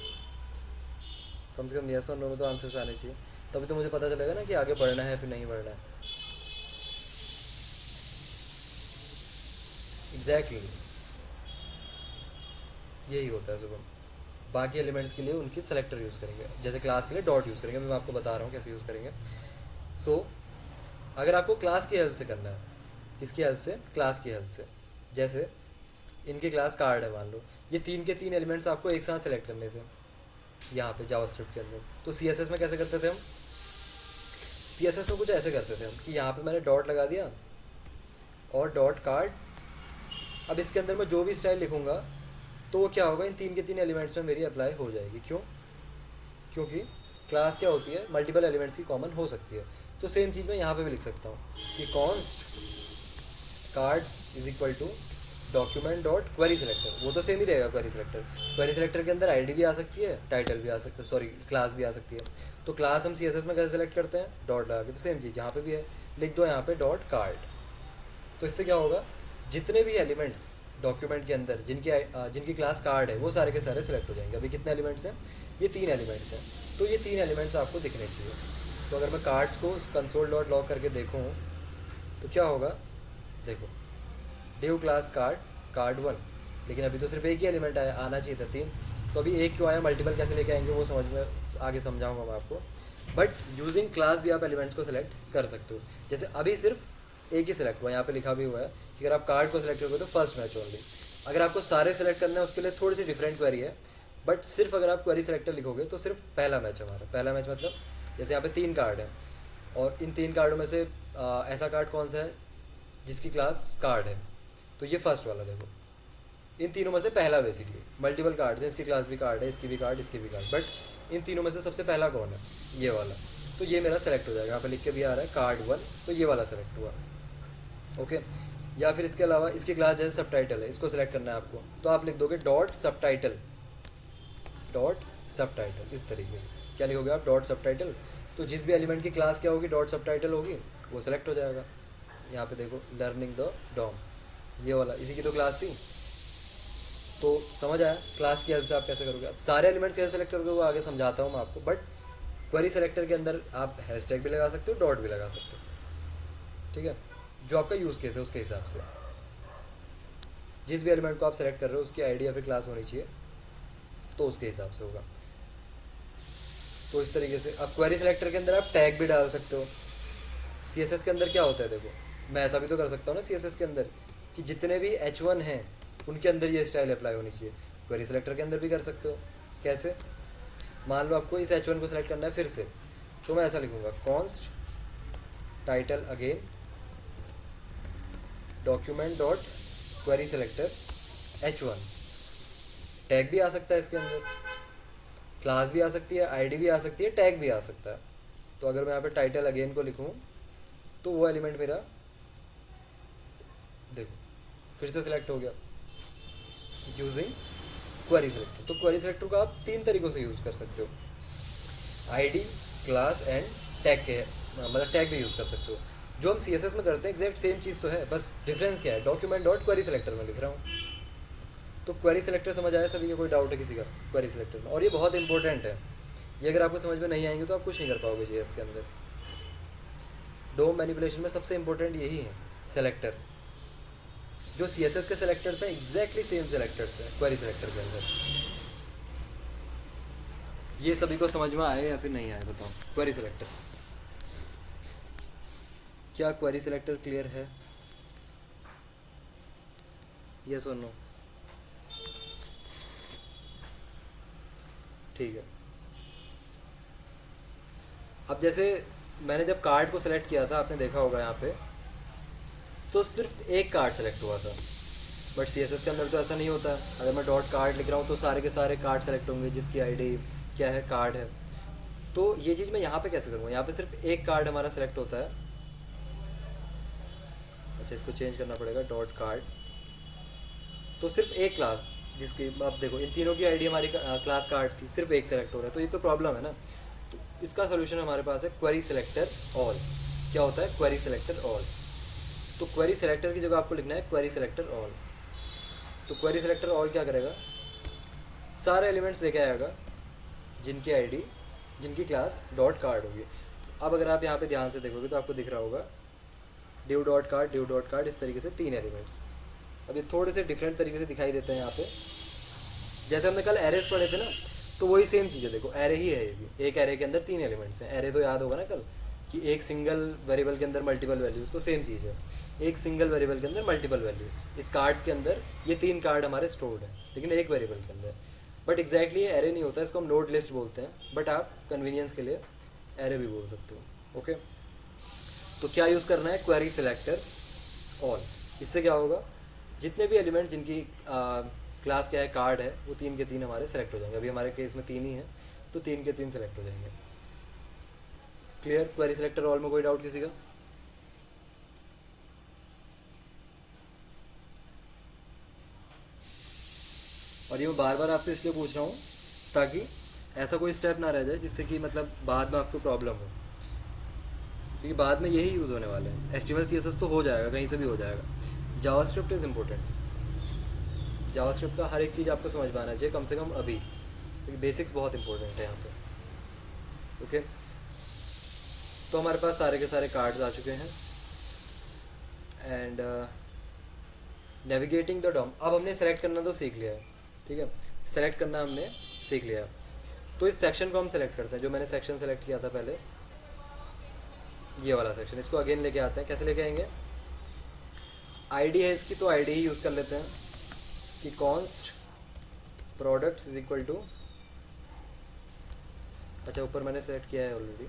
कम से कम यस और नो में तो आंसर्स आने चाहिए, तभी तो मुझे पता चलेगा ना कि आगे बढ़ना है फिर नहीं बढ़ना है। एग्जैक्टली यही होता है शुभम। बाकी एलिमेंट्स के लिए उनकी सेलेक्टर यूज़ करेंगे, जैसे क्लास के लिए डॉट यूज़ करेंगे, मैं आपको बता रहा हूँ कैसे यूज़ करेंगे। सो अगर आपको क्लास की हेल्प से करना है, किसकी हेल्प से, क्लास की हेल्प से, जैसे इनके क्लास कार्ड है मान लो, ये तीन के तीन एलिमेंट्स आपको एक साथ सेलेक्ट करने थे यहाँ पे जावास्क्रिप्ट के अंदर। तो CSS में कैसे करते थे हम, CSS में कुछ ऐसे करते थे हम कि यहाँ पे मैंने डॉट लगा दिया और डॉट कार्ड। अब इसके अंदर मैं जो भी स्टाइल लिखूँगा तो वो क्या होगा, इन तीन के तीन एलिमेंट्स में मेरी अप्लाई हो जाएगी। क्यों, क्योंकि क्लास क्या होती है, मल्टीपल एलिमेंट्स की कॉमन हो सकती है। तो सेम चीज़ मैं यहाँ पे भी लिख सकता हूँ कि const card is equal to document dot query selector. वो तो सेम ही रहेगा क्वेरी सेलेक्टर। क्वेरी सेलेक्टर के अंदर आईडी भी आ सकती है, टाइटल भी आ सकता है, सॉरी क्लास भी आ सकती है। तो क्लास हम CSS में कैसे सेलेक्ट करते हैं, डॉट लगा के। तो सेम चीज़ यहाँ पे भी है, लिख दो यहाँ पे डॉट कार्ड। तो इससे क्या होगा, जितने भी एलिमेंट्स डॉक्यूमेंट के अंदर जिनकी क्लास कार्ड है वो सारे के सारे सेलेक्ट हो जाएंगे। अभी कितने एलिमेंट्स हैं, ये 3 एलिमेंट्स हैं। तो ये 3 एलिमेंट्स आपको दिखने चाहिए। तो अगर मैं कार्ड्स को कंसोल डॉट लॉग करके देखूँ तो क्या होगा, देखो डिव क्लास कार्ड 1, लेकिन अभी तो सिर्फ एक ही एलिमेंट आया, आना चाहिए था 3। तो अभी एक क्यों आया, मल्टीपल कैसे लेके आएंगे वो समझ में आगे समझाऊंगा मैं आपको। बट यूजिंग क्लास भी आप एलिमेंट्स को सेलेक्ट कर सकते हो। जैसे अभी सिर्फ एक ही सेलेक्ट हुआ, यहाँ पे लिखा भी हुआ है कि अगर आप कार्ड को सेलेक्ट करोगे तो फर्स्ट मैच ओनली। अगर आपको सारे सेलेक्ट करना है उसके लिए थोड़ी सी डिफरेंट क्वेरी है, बट सिर्फ अगर आप क्वेरी सेलेक्टर लिखोगे तो सिर्फ पहला मैच हमारा। पहला मैच मतलब जैसे यहाँ पे 3 कार्ड हैं और इन 3 कार्डों में से ऐसा कार्ड कौन सा है जिसकी क्लास कार्ड है, तो ये फर्स्ट वाला देखो। इन तीनों में से पहला, बेसिकली मल्टीपल कार्ड्स हैं, इसकी क्लास भी कार्ड है, इसकी भी कार्ड, इसकी भी कार्ड, बट इन तीनों में से सबसे पहला कौन है, ये वाला। तो ये मेरा सेलेक्ट हो जाएगा, यहाँ पे लिख के भी आ रहा है कार्ड 1, तो ये वाला सेलेक्ट हुआ। ओके, या फिर इसके अलावा इसकी क्लास जैसे सब टाइटल है, इसको सेलेक्ट करना है आपको, तो आप लिख दोगे डॉट सब टाइटल, इस तरीके से क्या लिखोगे आप, डॉट सब टाइटल। तो जिस भी एलिमेंट की क्लास क्या होगी, डॉट सब टाइटल होगी, वो सेलेक्ट हो जाएगा। यहाँ पे देखो लर्निंग द डॉम, ये वाला इसी की तो क्लास थी। तो समझ आया क्लास की हेल्प से आप कैसे करोगे। अब सारे एलिमेंट्स कैसे सेलेक्ट करोगे वो आगे समझाता हूँ मैं आपको, बट क्वेरी सेलेक्टर के अंदर आप हैशटैग भी लगा सकते हो, डॉट भी लगा सकते हो, ठीक है, जो आपका यूज़ केस है उसके हिसाब से। जिस भी एलिमेंट को आप सेलेक्ट कर रहे हो उसकी आईडी या फिर क्लास होनी चाहिए, तो उसके हिसाब से होगा। तो इस तरीके से अब क्वेरी सेलेक्टर के अंदर आप टैग भी डाल सकते हो। CSS के अंदर क्या होता है, देखो मैं ऐसा भी तो कर सकता हूँ ना CSS के अंदर कि जितने भी H1 हैं उनके अंदर ये स्टाइल अप्लाई होनी चाहिए। क्वेरी सेलेक्टर के अंदर भी कर सकते हो। कैसे, मान लो आपको इस H1 को सेलेक्ट करना है फिर से, तो मैं ऐसा लिखूँगा const title again document dot query selector H1। Tag भी आ सकता है इसके अंदर, क्लास भी आ सकती है, आईडी भी आ सकती है, टैग भी आ सकता है। तो अगर मैं यहाँ पे टाइटल अगेन को लिखूँ तो वो एलिमेंट मेरा देखो फिर से सिलेक्ट हो गया यूजिंग क्वेरी सेलेक्टर। तो क्वेरी सेलेक्टर को आप 3 तरीक़ों से यूज़ कर सकते हो, आईडी, क्लास एंड टैग के, मतलब टैग भी यूज़ कर सकते हो। जो हम CSS में करते हैं एग्जैक्ट सेम चीज़ तो है, बस डिफरेंस क्या है, डॉक्यूमेंट डॉट क्वेरी सेलेक्टर में लिख रहा हूँ। तो क्वेरी सेलेक्टर समझ आया सभी का, कोई डाउट है किसी का क्वेरी सेलेक्टर में। और ये बहुत इंपॉर्टेंट है, ये अगर आपको समझ में नहीं आएंगे तो आप कुछ नहीं कर पाओगे JS के अंदर। डोम मैनिपुलेशन में सबसे इंपॉर्टेंट यही है, सेलेक्टर्स। जो CSS के सेलेक्टर्स हैं एग्जैक्टली सेम सेलेक्टर्स हैं क्वेरी सेलेक्टर के अंदर। ये सभी को समझ में आए या फिर नहीं आए बताओ। क्वेरी सेलेक्टर, क्या क्वेरी सेलेक्टर क्लियर है, यस और नो? ठीक है। अब जैसे मैंने जब कार्ड को सेलेक्ट किया था, आपने देखा होगा यहाँ पे तो सिर्फ एक कार्ड सेलेक्ट हुआ था, बट CSS के अंदर तो ऐसा नहीं होता। अगर मैं डॉट कार्ड लिख रहा हूँ तो सारे के सारे कार्ड सेलेक्ट होंगे जिसकी आईडी क्या है, कार्ड है। तो ये चीज़ मैं यहाँ पे कैसे करूँगा, यहाँ पे सिर्फ एक कार्ड हमारा सेलेक्ट होता है। अच्छा, इसको चेंज करना पड़ेगा, डॉट कार्ड। तो सिर्फ एक क्लास जिसकी, अब देखो इन तीनों की आईडी हमारी क्लास कार्ड थी, सिर्फ एक सेलेक्ट हो रहा है, तो ये तो प्रॉब्लम है ना। तो इसका सोल्यूशन हमारे पास है क्वेरी सेलेक्टर ऑल। क्या होता है क्वेरी सेलेक्टर ऑल? तो क्वेरी सेलेक्टर की जगह आपको लिखना है क्वेरी सेलेक्टर ऑल। तो क्वेरी सेलेक्टर ऑल क्या करेगा, सारे एलिमेंट्स लेके आएगा जिनकी आईडी, जिनकी क्लास डॉट कार्ड होगी। अब अगर आप यहाँ पे ध्यान से देखोगे तो आपको दिख रहा होगा ड्यू डॉट कार्ड, इस तरीके से 3 एलिमेंट्स। अब ये थोड़े से डिफरेंट तरीके से दिखाई देते हैं यहाँ पे। जैसे हमने कल एरेस पढ़े थे ना, तो वही सेम चीज़ है। देखो एरे ही है ये भी, एक एरे के अंदर 3 एलिमेंट्स हैं। एरे तो याद होगा ना कल, कि एक सिंगल वेरिएबल के अंदर मल्टीपल वैल्यूज़, तो सेम चीज़ है, एक सिंगल वेरिएबल के अंदर मल्टीपल वैल्यूज़। इस कार्ड्स के अंदर ये 3 कार्ड हमारे स्टोर्ड हैं लेकिन एक वेरिएबल के अंदर, बट एग्जैक्टली ये एरे नहीं होता, इसको हम नोड लिस्ट बोलते हैं, बट आप कन्वीनियंस के लिए एरे भी बोल सकते हो। ओके, तो क्या यूज़ करना है, क्वेरी सिलेक्टर ऑल। इससे क्या होगा, जितने भी एलिमेंट जिनकी क्लास क्या है, कार्ड है, वो 3 के 3 हमारे सेलेक्ट हो जाएंगे। अभी हमारे केस में 3 ही है तो 3 के 3 सेलेक्ट हो जाएंगे। क्लियर, क्वेरी सिलेक्टर ऑल में कोई डाउट किसी का? और ये मैं बार बार आपसे इसलिए पूछ रहा हूँ ताकि ऐसा कोई स्टेप ना रह जाए जिससे कि मतलब बाद में आपको प्रॉब्लम हो, क्योंकि बाद में यही यूज़ होने वाले हैं। HTML CSS तो हो जाएगा, कहीं से भी हो जाएगा। JavaScript is important. जावास्क्रिप्ट का हर एक चीज़ आपको समझ में आना चाहिए कम से कम अभी, क्योंकि बेसिक्स बहुत इंपॉर्टेंट है यहाँ पे। ओके, तो हमारे पास सारे के सारे कार्ड्स आ चुके हैं एंड नेविगेटिंग द डॉम। अब हमने सेलेक्ट करना तो सीख लिया है, ठीक है, सेलेक्ट करना हमने सीख लिया। तो इस सेक्शन को हम सेलेक्ट करते हैं, जो मैंने सेक्शन सेलेक्ट किया था पहले, ये वाला सेक्शन, इसको अगेन लेके आते हैं। कैसे लेके आएंगे, आईडी है इसकी, तो आईडी ही यूज़ कर लेते हैं कि const products is equal to, अच्छा ऊपर मैंने सेलेक्ट किया है ऑलरेडी,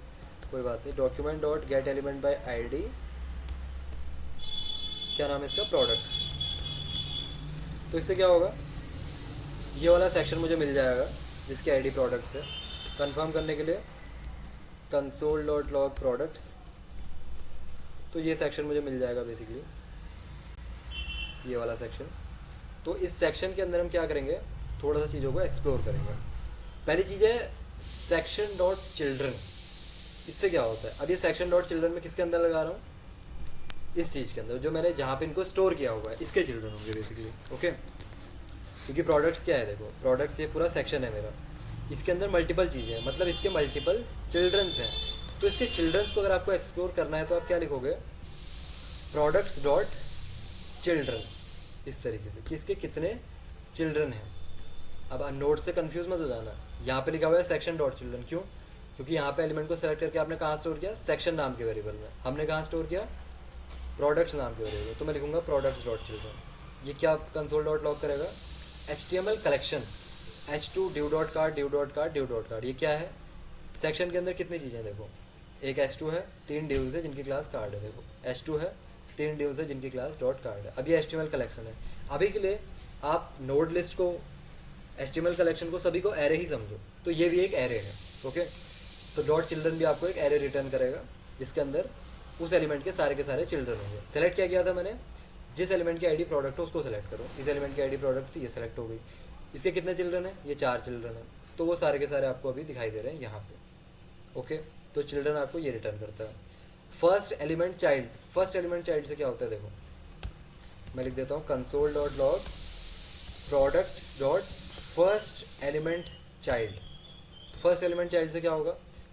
कोई बात नहीं, document dot get element by ID, क्या नाम है इसका, प्रोडक्ट्स। तो इससे क्या होगा, ये वाला सेक्शन मुझे मिल जाएगा जिसकी आईडी प्रोडक्ट्स है। कंफर्म करने के लिए कंसोल डॉट लॉग प्रोडक्ट्स, तो ये सेक्शन मुझे मिल जाएगा बेसिकली, ये वाला सेक्शन। तो इस सेक्शन के अंदर हम क्या करेंगे, थोड़ा सा चीज़ों को एक्सप्लोर करेंगे। पहली चीज़ है सेक्शन डॉट चिल्ड्रन। इससे क्या होता है, अब ये सेक्शन डॉट चिल्ड्रन में किसके अंदर लगा रहा हूँ, इस चीज़ के अंदर, जो मैंने जहाँ पे इनको स्टोर किया हुआ है, इसके चिल्ड्रन होंगे बेसिकली। ओके, क्योंकि प्रोडक्ट्स क्या है, देखो प्रोडक्ट्स ये पूरा सेक्शन है मेरा, इसके अंदर मल्टीपल चीज़ें हैं, मतलब इसके मल्टीपल चिल्ड्रंस हैं। तो इसके चिल्ड्रंस को अगर आपको एक्सप्लोर करना है तो आप क्या लिखोगे, प्रोडक्ट्स डॉट चिल्ड्रन, इस तरीके से कि इसके कितने चिल्ड्रन हैं। अब नोट से कंफ्यूज मत हो जाना, यहाँ पे लिखा हुआ है सेक्शन डॉट चिल्ड्रन, क्यों, क्योंकि यहाँ पे एलिमेंट को सेलेक्ट करके आपने कहाँ स्टोर किया, सेक्शन नाम के वेरिएबल में। हमने कहाँ स्टोर किया, प्रोडक्ट्स नाम के वेरिएबल, तो मैं लिखूंगा प्रोडक्ट्स डॉट चिल्ड्रन। ये क्या कंसोल डॉट लॉग करेगा, HTML collection h2 div dot card div dot card div dot card. ये क्या है, सेक्शन के अंदर कितनी चीज़ें, देखो एक h2 है, 3 divs है जिनकी क्लास कार्ड है, देखो h2 है, 3 divs है जिनकी क्लास डॉट कार्ड है। अब ये HTML कलेक्शन है। अभी के लिए आप नोड लिस्ट को, HTML कलेक्शन को, सभी को एरे ही समझो, तो ये भी एक एरे है। ओके, तो डॉट चिल्ड्रन भी आपको एक एरे रिटर्न करेगा जिसके अंदर उस एलिमेंट के सारे चिल्ड्रन होंगे। सेलेक्ट क्या किया था मैंने, जिस एलिमेंट की आईडी प्रोडक्ट हो उसको सेलेक्ट करो। इस एलिमेंट की आईडी प्रोडक्ट थी, ये सेलेक्ट हो गई। इसके कितने चिल्ड्रन है, ये 4 चिल्ड्रन है, तो वो सारे के सारे आपको अभी दिखाई दे रहे हैं यहाँ पे। ओके, तो चिल्ड्रन आपको ये रिटर्न करता है। First element child, first element child से क्या होता है, देखो मैं लिख देता हूँ console dot log products dot first element child. First element child से क्या होगा,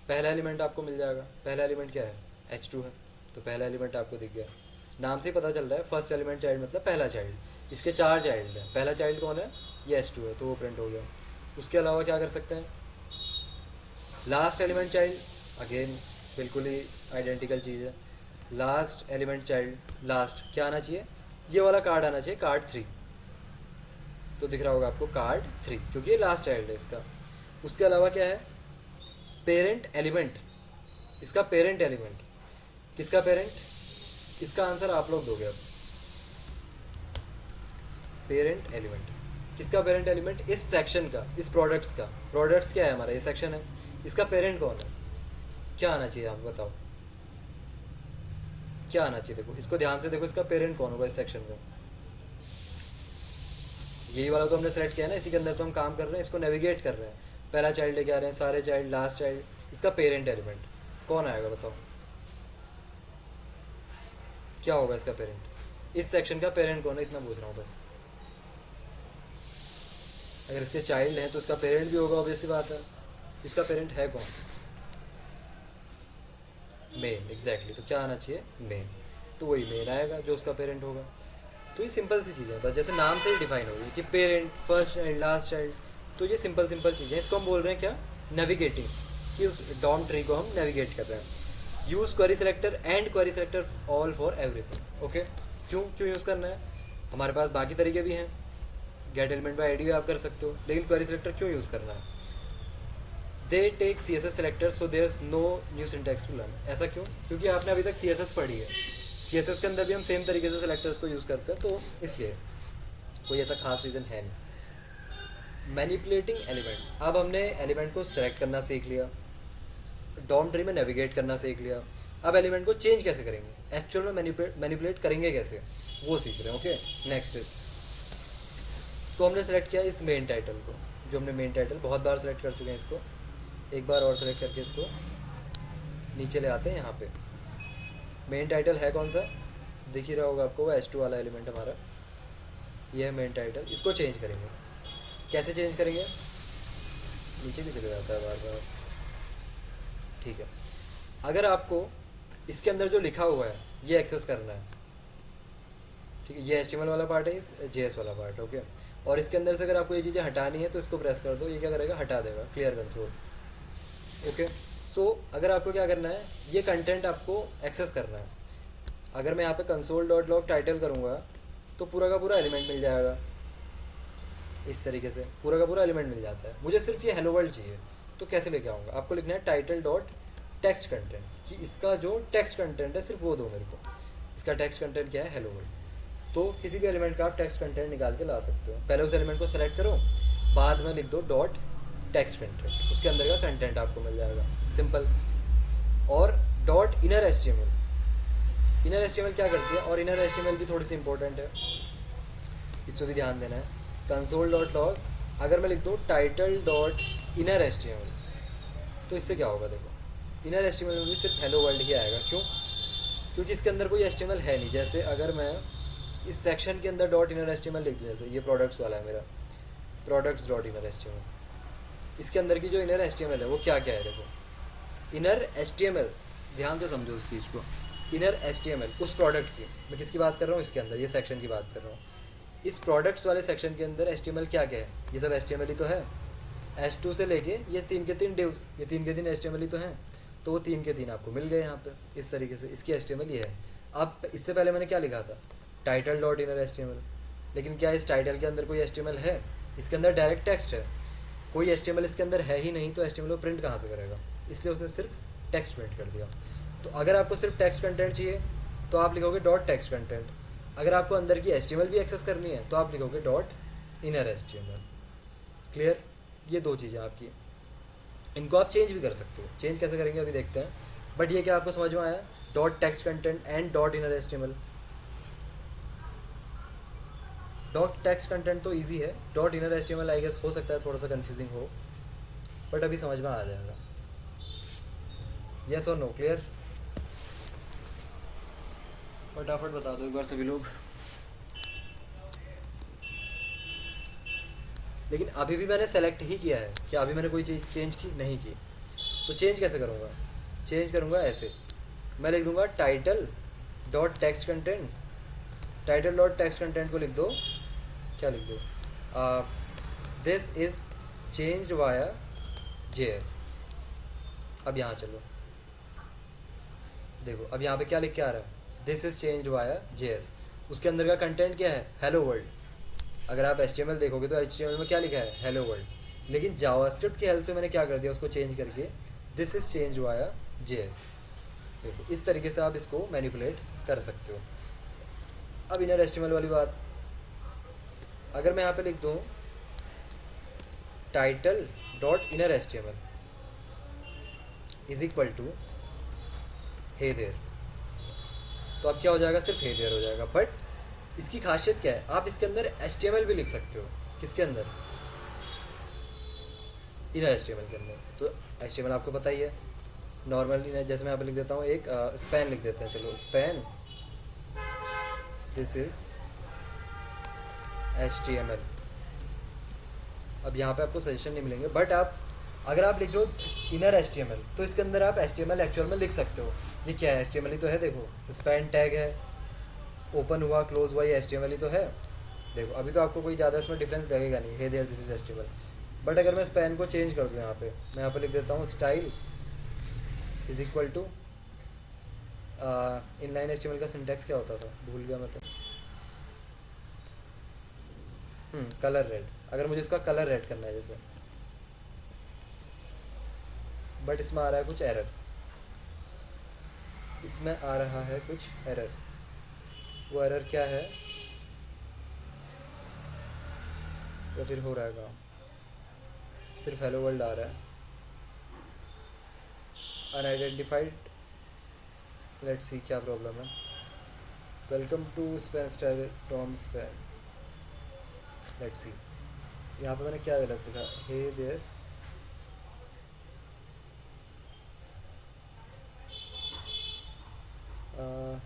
पहला एलिमेंट आपको मिल जाएगा। पहला एलिमेंट क्या है, h2 है, तो पहला एलिमेंट आपको दिख गया। नाम से ही पता चल रहा है फर्स्ट एलिमेंट चाइल्ड मतलब पहला चाइल्ड। इसके 4 चाइल्ड हैं, पहला चाइल्ड कौन है, ये h2 है, तो वो प्रिंट हो गया। उसके अलावा क्या कर सकते हैं, लास्ट एलिमेंट चाइल्ड, अगेन बिल्कुल ही आइडेंटिकल चीज़ है। लास्ट एलिमेंट चाइल्ड, लास्ट क्या आना चाहिए, ये वाला कार्ड आना चाहिए, कार्ड 3, तो दिख रहा होगा आपको कार्ड 3, क्योंकि ये लास्ट चाइल्ड है इसका। उसके अलावा क्या है, पेरेंट एलिमेंट, इसका पेरेंट एलिमेंट, किसका पेरेंट, इसका आंसर आप लोग दोगे। अब पेरेंट एलिमेंट, किसका पेरेंट एलिमेंट, इस सेक्शन का, इस प्रोडक्ट्स का। प्रोडक्ट्स क्या है हमारा, ये सेक्शन है, इसका पेरेंट कौन है, क्या आना चाहिए, आप बताओ क्या आना चाहिए। देखो इसको ध्यान से देखो, इसका पेरेंट कौन होगा इस सेक्शन का, यही वाला तो हमने सेलेक्ट किया है ना, इसी के अंदर तो हम काम कर रहे हैं, इसको नेविगेट कर रहे हैं। पहला चाइल्ड लेके आ रहे हैं, सारे चाइल्ड, लास्ट चाइल्ड, इसका पेरेंट एलिमेंट कौन आएगा बताओ, क्या होगा इसका पेरेंट, इस सेक्शन का पेरेंट कौन है, इतना पूछ रहा हूँ बस। अगर इसके चाइल्ड हैं तो इसका पेरेंट भी होगा, ऑब्वियस सी बात है। इसका पेरेंट है कौन, मेन, एग्जैक्टली, तो क्या आना चाहिए, मेन, तो वही मेन आएगा जो उसका पेरेंट होगा। तो ये सिंपल सी चीज़ें हैं, बस जैसे नाम से ही डिफाइन होगी कि parent, first child, last child, तो ये सिंपल चीज़ें। इसको हम बोल रहे हैं क्या, नेविगेटिंग, कि उस डॉम ट्री को हम नेविगेट कर रहे हैं। Use query selector and query selector all for everything. Okay, क्यों क्यों यूज़ करना है? हमारे पास बाकी तरीके भी हैं, गेट एलिमेंट बाय आईडी भी आप कर सकते हो, लेकिन क्वेरी सेलेक्टर क्यों यूज़ करना है? They take C S S selector so there is no new syntax to learn. ऐसा क्यों? क्योंकि आपने अभी तक सी एस एस पढ़ी है, सी एस एस के अंदर भी हम सेम तरीके से सेलेक्टर्स को यूज़ करते हैं, तो इसलिए कोई ऐसा खास रीज़न है नहीं। मैनिपुलेटिंग एलिमेंट्स, अब हमने एलिमेंट को सेलेक्ट करना सीख लिया, डॉम ट्री में नेविगेट करना सीख लिया, अब एलिमेंट को चेंज कैसे करेंगे, एक्चुअल में मैनिपुलेट करेंगे कैसे, वो सीख रहे हैं। ओके, नेक्स्ट इज, तो हमने सेलेक्ट किया इस मेन टाइटल को, जो हमने मेन टाइटल बहुत बार सेलेक्ट कर चुके हैं, इसको एक बार और सेलेक्ट करके इसको नीचे ले आते हैं। यहाँ पे मेन टाइटल है कौन सा, दिख ही रहा होगा आपको, वो H2 वाला एलिमेंट हमारा, ये है मेन टाइटल। इसको चेंज करेंगे, कैसे चेंज करेंगे, नीचे भी चले जाता है बार बार, ठीक है। अगर आपको इसके अंदर जो लिखा हुआ है ये एक्सेस करना है, ठीक है, ये HTML वाला पार्ट है, इस JS वाला पार्ट, ओके, और इसके अंदर से अगर आपको ये चीज़ें हटानी है तो इसको प्रेस कर दो, ये क्या करेगा, हटा देगा, क्लियर कंसोल। ओके, सो अगर आपको क्या करना है, ये कंटेंट आपको एक्सेस करना है। अगर मैं यहाँ पे कंसोल डॉट लॉग टाइटल करूँगा तो पूरा का पूरा एलिमेंट मिल जाएगा, इस तरीके से पूरा का पूरा एलिमेंट मिल जाता है। मुझे सिर्फ ये हेलो वर्ल्ड चाहिए, तो कैसे लेके आऊँगा, आपको लिखना है टाइटल डॉट टेक्स्ट कंटेंट, कि इसका जो टेक्स्ट कंटेंट है सिर्फ वो दो मेरे को, इसका टेक्स्ट कंटेंट क्या है, हेलो वर्ल्ड। तो किसी भी एलिमेंट का आप टेक्स्ट कंटेंट निकाल के ला सकते हो। पहले उस एलिमेंट को सेलेक्ट करो, बाद में लिख दो डॉट टेक्स्ट कंटेंट, उसके अंदर का कंटेंट आपको मिल जाएगा, सिंपल। और dot inner HTML, inner HTML क्या करती है, और इनर HTML भी थोड़ी सी इंपॉर्टेंट है, इस पर भी ध्यान देना है। कंसोल डॉट लॉग, अगर मैं लिख दूँ टाइटल डॉट इनर HTML, तो इससे क्या होगा, देखो इनर HTML में भी सिर्फ हेलो वर्ल्ड ही आएगा। क्यों? क्योंकि इसके अंदर कोई HTML है नहीं। जैसे अगर मैं इस सेक्शन के अंदर डॉट इनर HTML लिख दूँ, जैसे ये प्रोडक्ट्स वाला है मेरा, प्रोडक्ट्स डॉट इनर HTML, इसके अंदर की जो इनर HTML है वो क्या क्या है, देखो इनर HTML, ध्यान से समझो उस चीज़ को, इनर HTML उस प्रोडक्ट की, मैं किसकी बात कर रहा हूँ, इसके अंदर ये सेक्शन की बात कर रहा हूँ। इस प्रोडक्ट्स वाले सेक्शन के अंदर HTML क्या क्या है, ये सब HTML ही तो है। H2 से लेके ये 3 के 3 डिव्स, ये 3 के 3 HTML ही तो हैं, तो वो 3 के 3 आपको मिल गए यहाँ पे, इस तरीके से इसकी HTML ये है। अब इससे पहले मैंने क्या लिखा था, टाइटल डॉट इनर HTML, लेकिन क्या इस टाइटल के अंदर कोई HTML है, इसके अंदर डायरेक्ट टेक्स्ट है, कोई HTML इसके अंदर है ही नहीं, तो HTML को प्रिंट कहाँ से करेगा, इसलिए उसने सिर्फ टेक्स्ट प्रिंट कर दिया। तो अगर आपको सिर्फ टेक्स्ट कंटेंट चाहिए तो आप लिखोगे डॉट टेक्स्ट कंटेंट, अगर आपको अंदर की HTML भी एक्सेस करनी है तो आप लिखोगे डॉट इनर HTML। क्लियर? ये दो चीज़ें आपकी, इनको आप चेंज भी कर सकते हो, चेंज कैसे करेंगे अभी देखते हैं, बट ये क्या आपको समझ में आया, dot text content and dot inner HTML। Dot text content तो इजी है, dot inner HTML I guess हो सकता है थोड़ा सा कंफ्यूजिंग हो, बट अभी समझ में आ जाएगा। यस और नो, क्लियर? फटाफट बता दो एक बार सभी लोग। लेकिन अभी भी मैंने सेलेक्ट ही किया है, क्या अभी मैंने कोई चीज़ चेंज की नहीं की, तो चेंज कैसे करूँगा, चेंज करूँगा ऐसे, मैं लिख दूँगा title dot text content, title dot text content को लिख दो, क्या लिख दो, this is changed via JS। अब यहाँ चलो, देखो अब यहाँ पे क्या लिख के आ रहा है, this is changed via JS, उसके अंदर का कंटेंट क्या है, हेलो वर्ल्ड। अगर आप HTML देखोगे तो HTML में क्या लिखा है, हेलो वर्ल्ड, लेकिन जावास्क्रिप्ट की हेल्प से मैंने क्या कर दिया, उसको चेंज करके this is changed via JS। देखो इस तरीके से आप इसको मैनिपुलेट कर सकते हो। अब इनर HTML वाली बात, अगर मैं यहाँ पे लिख दूँ title dot inner HTML is equal to hey there, तो अब क्या हो जाएगा, सिर्फ हे देयर हो जाएगा। बट इसकी खासियत क्या है, आप इसके अंदर HTML भी लिख सकते हो, किसके अंदर, इनर HTML के अंदर। तो HTML आपको पता ही है, नॉर्मल जैसे मैं यहाँ पे लिख देता हूँ, एक स्पैन लिख देते हैं, चलो स्पैन दिस इज HTML। अब यहाँ पे आपको सजेशन नहीं मिलेंगे, बट आप अगर आप लिख रहे हो इनर HTML तो इसके अंदर आप HTML एक्चुअल में लिख सकते हो। ये क्या है, HTML ही तो है, देखो स्पैन टैग है, ओपन हुआ क्लोज हुआ, ये HTML ही तो है। देखो अभी तो आपको कोई ज़्यादा इसमें डिफरेंस लगेगा नहीं, hey there this is HTML। But अगर मैं स्पैन को चेंज कर दूँ, यहाँ पे मैं यहाँ पे लिख देता हूँ style is equal to inline HTML का सिंटैक्स क्या होता था, भूल गया मैं तो। कलर रेड, अगर मुझे इसका कलर रेड करना है जैसे, बट इसमें आ रहा है कुछ एरर, इसमें आ रहा है कुछ एरर। वो एरर क्या है, या फिर हो रहा है काम, सिर्फ हेलो वर्ल्ड आ रहा है, अनआइडेंटिफाइड। लेट्स सी क्या प्रॉब्लम है। Welcome to span style Tom span. Let's see यहाँ पे मैंने क्या गलत लिखा, हे देयर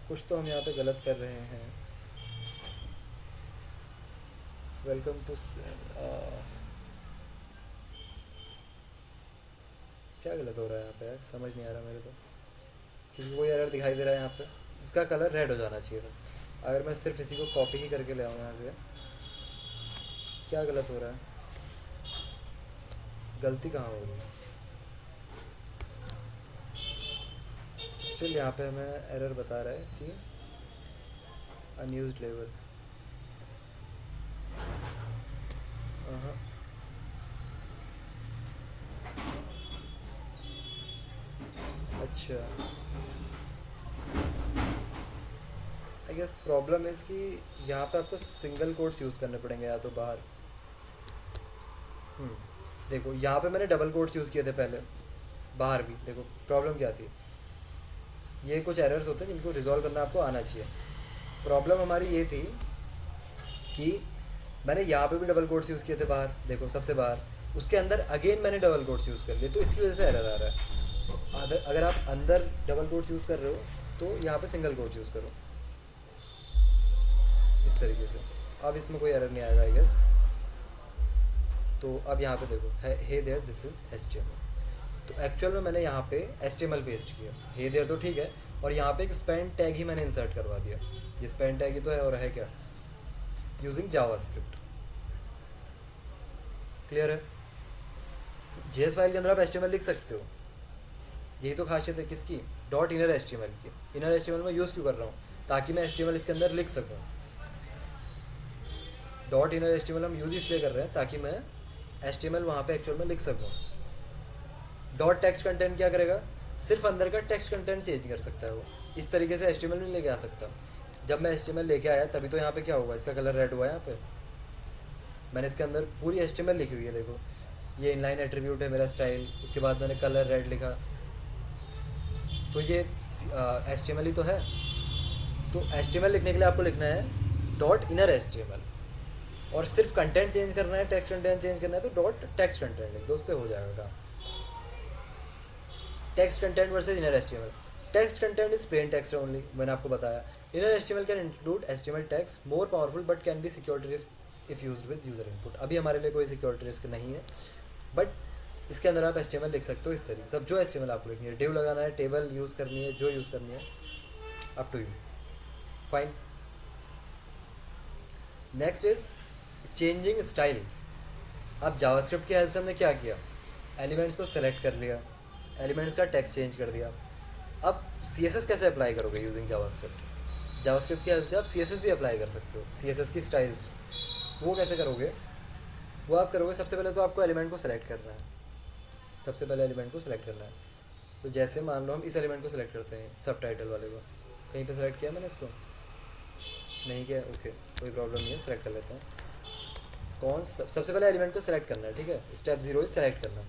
कुछ तो हम यहाँ पे गलत कर रहे हैं। वेलकम टू, क्या गलत हो रहा है यहाँ पे यार, समझ नहीं आ रहा मेरे को। किसी को कोई एरर दिखाई दे रहा है यहाँ पे, इसका कलर रेड हो जाना चाहिए था। अगर मैं सिर्फ इसी को कॉपी ही करके ले आऊँ यहाँ से, क्या गलत हो रहा है, गलती कहाँ हो रही है। स्टिल यहाँ पे हमें एरर बता रहा है कि अनयूज्ड लेवल। हाँ, अच्छा, आई गेस प्रॉब्लम इज़ कि यहाँ पे आपको सिंगल कोट्स यूज़ करने पड़ेंगे या तो बाहर। हम्म, देखो यहाँ पे मैंने डबल कोट्स यूज़ किए थे पहले, बाहर भी देखो प्रॉब्लम क्या थी। ये कुछ एरर्स होते हैं जिनको रिजॉल्व करना आपको आना चाहिए। प्रॉब्लम हमारी ये थी कि मैंने यहाँ पे भी डबल कोट्स यूज़ किए थे बाहर, देखो सबसे बाहर, उसके अंदर अगेन मैंने डबल कोट्स यूज़ कर लिए, तो इसकी वजह से एरर आ रहा है। अगर आप अंदर डबल कोट्स यूज़ कर रहे हो तो यहाँ पे सिंगल कोट्स यूज़ करो, इस तरीके से। अब इसमें कोई एरर नहीं आएगा आई गेस। तो अब यहाँ पे देखो है hey there this is HTML। तो एक्चुअल में मैंने यहाँ पे HTML पेस्ट किया, हे देयर तो ठीक है, और यहाँ पे एक स्पेन टैग ही मैंने इंसर्ट करवा दिया। ये स्पेन टैग ही तो है, और है क्या, यूजिंग जावास्क्रिप्ट। क्लियर है। जेएस फाइल के अंदर आप HTML लिख सकते हो, यही तो खासियत है किसकी, डॉट इनर HTML की। इनर HTML में यूज़ क्यों कर रहा हूँ, ताकि मैं HTML इसके अंदर लिख सकूँ। डॉट इनर HTML हम यूज़ इसलिए कर रहे हैं ताकि मैं HTML वहाँ पे एक्चुअल में लिख सकूँ। डॉट टेक्स्ट कंटेंट क्या करेगा, सिर्फ अंदर का टेक्स्ट कंटेंट चेंज कर सकता है वो, इस तरीके से HTML नहीं लेके आ सकता। जब मैं HTML लेके आया तभी तो यहाँ पे क्या हुआ, इसका कलर रेड हुआ है। यहाँ पे मैंने इसके अंदर पूरी HTML लिखी हुई है, देखो ये इनलाइन एट्रीब्यूट है मेरा स्टाइल, उसके बाद मैंने कलर रेड लिखा, तो ये HTML ही तो है। तो HTML लिखने के लिए आपको लिखना है डॉट इनर HTML, और सिर्फ कंटेंट चेंज करना है, टेक्स्ट कंटेंट चेंज करना है तो डॉट टेक्स्ट कंटेंट लिख दो, उससे हो जाएगा काम। Text content versus inner HTML। Text content is plain text only, मैंने आपको बताया। Inner HTML can include HTML text, more powerful but can be security risk if used with user input. अभी हमारे लिए कोई सिक्योरिटी रिस्क नहीं है, but इसके अंदर आप HTML लिख सकते हो इस तरीके से। अब जो HTML आपको लिखनी है, डिव लगाना है, टेबल यूज़ करनी है, जो यूज़ करनी है, up to you, fine. Next is changing styles. अब जावास्क्रिप्ट की हेल्प से हमने क्या किया, एलिमेंट्स को सेलेक्ट कर लिया, एलिमेंट्स का टेक्स्ट चेंज कर दिया। अब CSS कैसे अप्लाई करोगे यूजिंग जावास्क्रिप्ट। जावास्क्रिप्ट की हेल्प से आप CSS भी अप्लाई कर सकते हो, CSS की स्टाइल्स। वो कैसे करोगे, वो आप करोगे, सबसे पहले तो आपको एलिमेंट को सेलेक्ट करना है, सबसे पहले एलिमेंट को सेलेक्ट करना है। तो जैसे मान लो हम इस एलिमेंट को सेलेक्ट करते हैं, सब टाइटल वाले को, कहीं पे सेलेक्ट किया मैंने इसको, नहीं किया, ओके कोई प्रॉब्लम नहीं है, सेलेक्ट कर लेते हैं। सबसे पहले एलिमेंट को सेलेक्ट करना है, ठीक है। स्टेप 0 इज सेलेक्ट करना,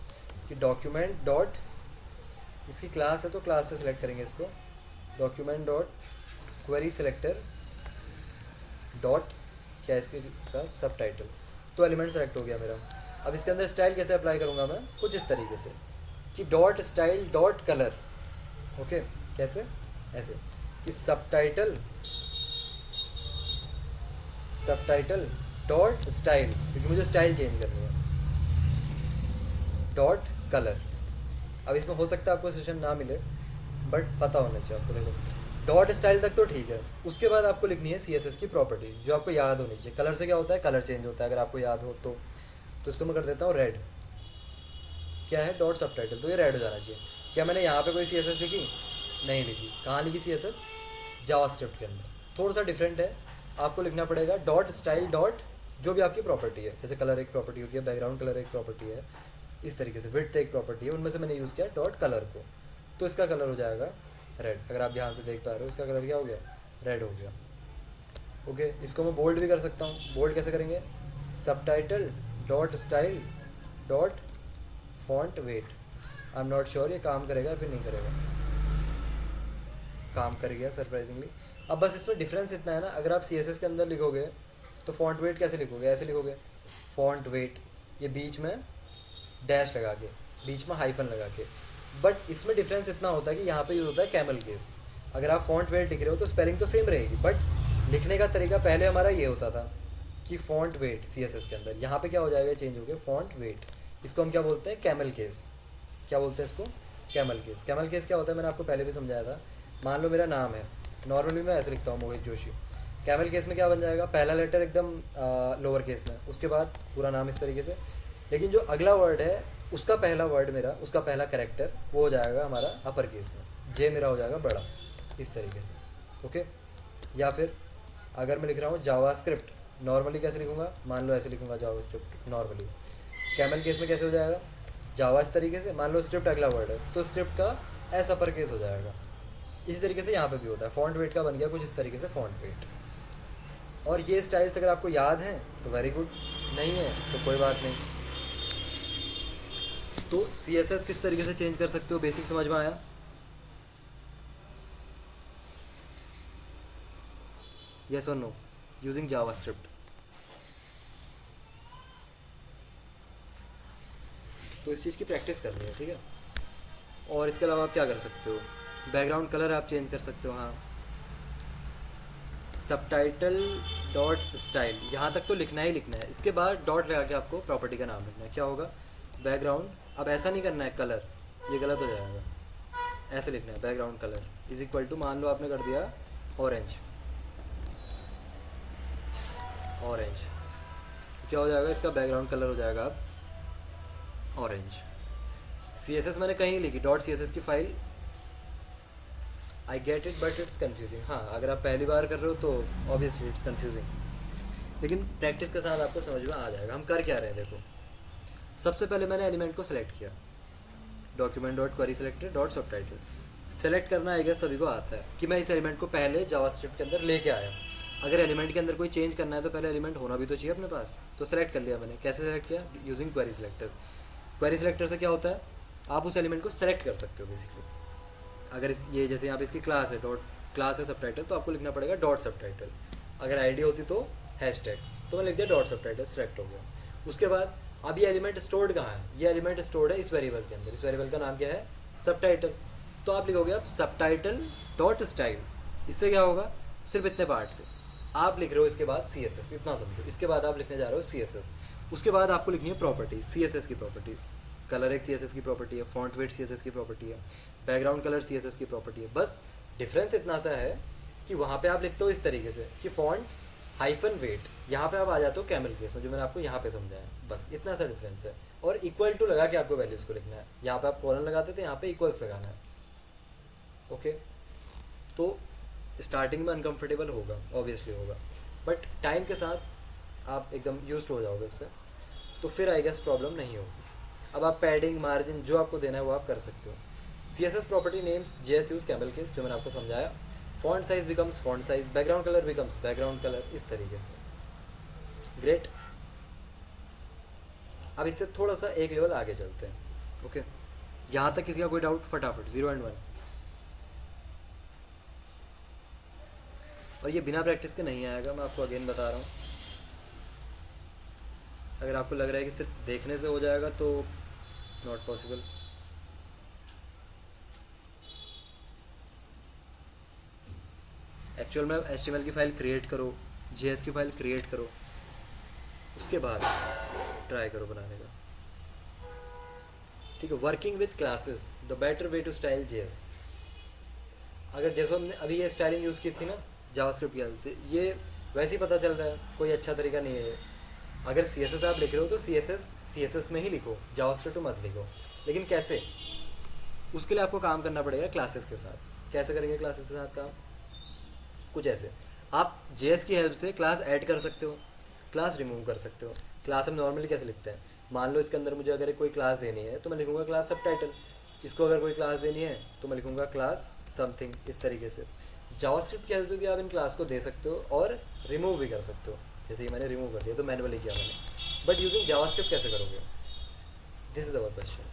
कि डॉक्यूमेंट डॉट, इसकी क्लास है तो क्लास से सेलेक्ट करेंगे इसको, document dot query selector dot क्या है इसकी क्लास, सब टाइटल। तो एलिमेंट सेलेक्ट हो गया मेरा। अब इसके अंदर स्टाइल कैसे अप्लाई करूँगा मैं, कुछ इस तरीके से कि dot style dot colour, okay, कैसे, ऐसे कि सब टाइटल डॉट स्टाइल, क्योंकि मुझे स्टाइल चेंज करनी है, डॉट कलर। अब इसमें हो सकता है आपको सेशन ना मिले, बट पता होना चाहिए आपको। देखो डॉट स्टाइल तक तो ठीक है, उसके बाद आपको लिखनी है CSS की प्रॉपर्टी जो आपको याद होनी चाहिए। कलर से क्या होता है, कलर चेंज होता है, अगर आपको याद हो तो इसको मैं कर देता हूँ रेड। क्या है, डॉट सब टाइटल, तो ये रेड हो जाना चाहिए। क्या मैंने यहाँ पे कोई CSS लिखी, नहीं लिखी। कहाँ लिखी CSS? जावास्क्रिप्ट के अंदर। थोड़ा सा डिफरेंट है, आपको लिखना पड़ेगा डॉट स्टाइल डॉट जो भी आपकी प्रॉपर्टी है, जैसे कलर एक प्रॉपर्टी होती है, बैकग्राउंड कलर एक प्रॉपर्टी है, इस तरीके से विड्थ एक प्रॉपर्टी है, उनमें से मैंने यूज़ किया डॉट कलर को, तो इसका कलर हो जाएगा रेड। अगर आप ध्यान से देख पा रहे हो इसका कलर क्या हो गया? रेड हो गया। ओके, इसको मैं बोल्ड भी कर सकता हूँ। बोल्ड कैसे करेंगे? Subtitle dot style dot font weight. I am not sure ये काम करेगा फिर नहीं करेगा। काम कर गया सरप्राइजिंगली। अब बस इसमें डिफरेंस इतना है ना, अगर आप CSS के अंदर लिखोगे तो फॉन्ट वेट कैसे लिखोगे? ऐसे लिखोगे फॉन्ट वेट, ये बीच में डैश लगा के, बीच में हाइफन लगा के। बट इसमें डिफरेंस इतना होता है कि यहाँ पे यूज़ होता है कैमल केस। अगर आप फॉन्ट वेट लिख रहे हो तो स्पेलिंग तो सेम रहेगी, बट लिखने का तरीका पहले हमारा ये होता था कि फॉन्ट वेट CSS के अंदर, यहाँ पे क्या हो जाएगा? चेंज हो गया फॉन्ट वेट। इसको हम क्या बोलते हैं? Camel case. क्या बोलते हैं इसको? Camel case. कैमल केस क्या होता है मैंने आपको पहले भी समझाया था। मान लो मेरा नाम है, नॉर्मली मैं ऐसे लिखता हूँ मोहित जोशी। कैमल केस में क्या बन जाएगा? पहला लेटर एकदम लोअर केस में, उसके बाद पूरा नाम इस तरीके से। लेकिन जो अगला वर्ड है उसका पहला वर्ड मेरा, उसका पहला कैरेक्टर वो हो जाएगा हमारा अपर केस में, जे मेरा हो जाएगा बड़ा, इस तरीके से। ओके, या फिर अगर मैं लिख रहा हूँ जावास्क्रिप्ट, नॉर्मली कैसे लिखूँगा? मान लो ऐसे लिखूँगा जावास्क्रिप्ट नॉर्मली। कैमल केस में कैसे हो जाएगा? जावा इस तरीके से, मान लो स्क्रिप्ट अगला वर्ड है तो स्क्रिप्ट का एस अपर केस हो जाएगा। इसी तरीके से यहाँ पे भी होता है। फॉन्ट वेट का बन गया कुछ इस तरीके से फॉन्ट वेट। और ये स्टाइल्स अगर आपको याद हैं तो वेरी गुड, नहीं है तो कोई बात नहीं। तो CSS किस तरीके से चेंज कर सकते हो, बेसिक समझ में आया? यस और नो? Using JavaScript. तो इस चीज़ की प्रैक्टिस करनी है, ठीक है। और इसके अलावा आप क्या कर सकते हो? बैकग्राउंड कलर आप चेंज कर सकते हो। हाँ, सबटाइटल डॉट स्टाइल, यहाँ तक तो लिखना ही लिखना है। इसके बाद डॉट लगा के आपको प्रॉपर्टी का नाम लिखना है। क्या होगा? बैकग्राउंड। अब ऐसा नहीं करना है कलर, ये गलत हो जाएगा। ऐसे लिखना है background colour is equal to, मान लो आपने कर दिया ऑरेंज। ऑरेंज क्या हो जाएगा? इसका बैकग्राउंड कलर हो जाएगा अब ऑरेंज। CSS मैंने कहीं नहीं लिखी, डॉट CSS की file. I get it but it's confusing. हाँ, अगर आप पहली बार कर रहे हो तो ऑब्वियसली इट्स कन्फ्यूजिंग, लेकिन प्रैक्टिस के साथ आपको समझ में आ जाएगा। हम कर क्या रहे हैं देखो। सबसे पहले मैंने एलिमेंट को सेलेक्ट किया, document dot query selected dot subtitle. Select करना आई गेस सभी को आता है कि मैं इस एलिमेंट को पहले जावास्क्रिप्ट के अंदर लेके आया। अगर एलिमेंट के अंदर कोई चेंज करना है तो पहले एलिमेंट होना भी तो चाहिए अपने पास। तो सेलेक्ट कर लिया मैंने। कैसे सेलेक्ट किया? Using query selector. Query selector से क्या होता है? आप उस एलिमेंट को सेलेक्ट कर सकते हो बेसिकली। अगर ये जैसे यहाँ पे इसकी क्लास है, डॉट क्लास है सबटाइटल, तो आपको लिखना पड़ेगा डॉट सबटाइटल। अगर आईडी होती तो हैशटैग, तो मैं लिख दिया डॉट सबटाइटल, सेलेक्ट हो गया। उसके बाद अब ये एलिमेंट स्टोर्ड कहाँ है? ये एलिमेंट स्टोर्ड है इस वेरिएबल के अंदर। इस वेरिएबल का नाम क्या है? सबटाइटल। तो आप लिखोगे अब सबटाइटल डॉट स्टाइल। इससे क्या होगा? सिर्फ इतने पार्ट से आप लिख रहे हो। इसके बाद CSS, इतना समझो। इसके बाद आप लिखने जा रहे हो CSS। उसके बाद आपको लिखनी है प्रॉपर्टीज, CSS की प्रॉपर्टीज़। कलर एक CSS की प्रॉपर्टी है, फॉन्ट वेट CSS की प्रॉपर्टी है, बैकग्राउंड कलर CSS की प्रॉपर्टी है। बस डिफरेंस इतना सा है कि वहाँ पे आप लिखते हो इस तरीके से कि फॉन्ट हाइफन वेट, यहाँ पे आप आ जाते हो कैमल केस में, जो मैंने आपको यहाँ पे समझाया। बस इतना सा डिफरेंस है। और इक्वल टू लगा के आपको वैल्यूज़ को लिखना है। यहाँ पे आप कॉलन लगाते थे, यहाँ पे इक्वल्स लगाना है। ओके, तो स्टार्टिंग में अनकंफर्टेबल होगा, ऑब्वियसली होगा, बट टाइम के साथ आप एकदम यूज्ड हो जाओगे इससे, तो फिर आई गेस प्रॉब्लम नहीं होगी। अब आप पैडिंग, मार्जिन जो आपको देना है वो आप कर सकते हो। CSS property names JS use camel case, जो मैंने आपको समझाया। Font size becomes font size, background colour becomes background colour, इस तरीके से। ग्रेट। अब इससे थोड़ा सा एक लेवल आगे चलते हैं। ओके, यहाँ तक किसी का कोई डाउट? फटाफट 0 and 1। और ये बिना प्रैक्टिस के नहीं आएगा, मैं आपको अगेन बता रहा हूँ। अगर आपको लग रहा है कि सिर्फ देखने से हो जाएगा तो नॉट पॉसिबल। एक्चुअल में HTML की फ़ाइल क्रिएट करो, JS की फ़ाइल क्रिएट करो, उसके बाद ट्राई करो बनाने का। ठीक है, working with classes the better way to style JS। अगर जैसे हमने अभी ये स्टाइलिंग यूज़ की थी ना जावास्क्रिप्ट की हेल्प से, ये वैसे ही पता चल रहा है, कोई अच्छा तरीका नहीं है। अगर CSS आप लिख रहे हो तो CSS में ही लिखो, जावास्क्रिप्ट मत लिखो। लेकिन कैसे? उसके लिए आपको काम करना पड़ेगा क्लासेस के साथ। कैसे करेंगे क्लासेस के साथ काम? कुछ ऐसे, आप जेएस की हेल्प से क्लास ऐड कर सकते हो, क्लास रिमूव कर सकते हो। क्लास हम नॉर्मली कैसे लिखते हैं, मान लो इसके अंदर मुझे अगर कोई क्लास देनी है तो मैं लिखूँगा क्लास सब टाइटल। इसको अगर कोई क्लास देनी है तो मैं लिखूँगा क्लास समथिंग, इस तरीके से। जावास्क्रिप्ट की हेल्प से भी आप इन क्लास को दे सकते हो और रिमूव भी कर सकते हो। जैसे कि मैंने रिमूव कर दिया तो मैनुअली किया मैंने, बट यूजिंग जावास्क्रिप्ट कैसे करोगे, दिस इज़ अवर क्वेश्चन।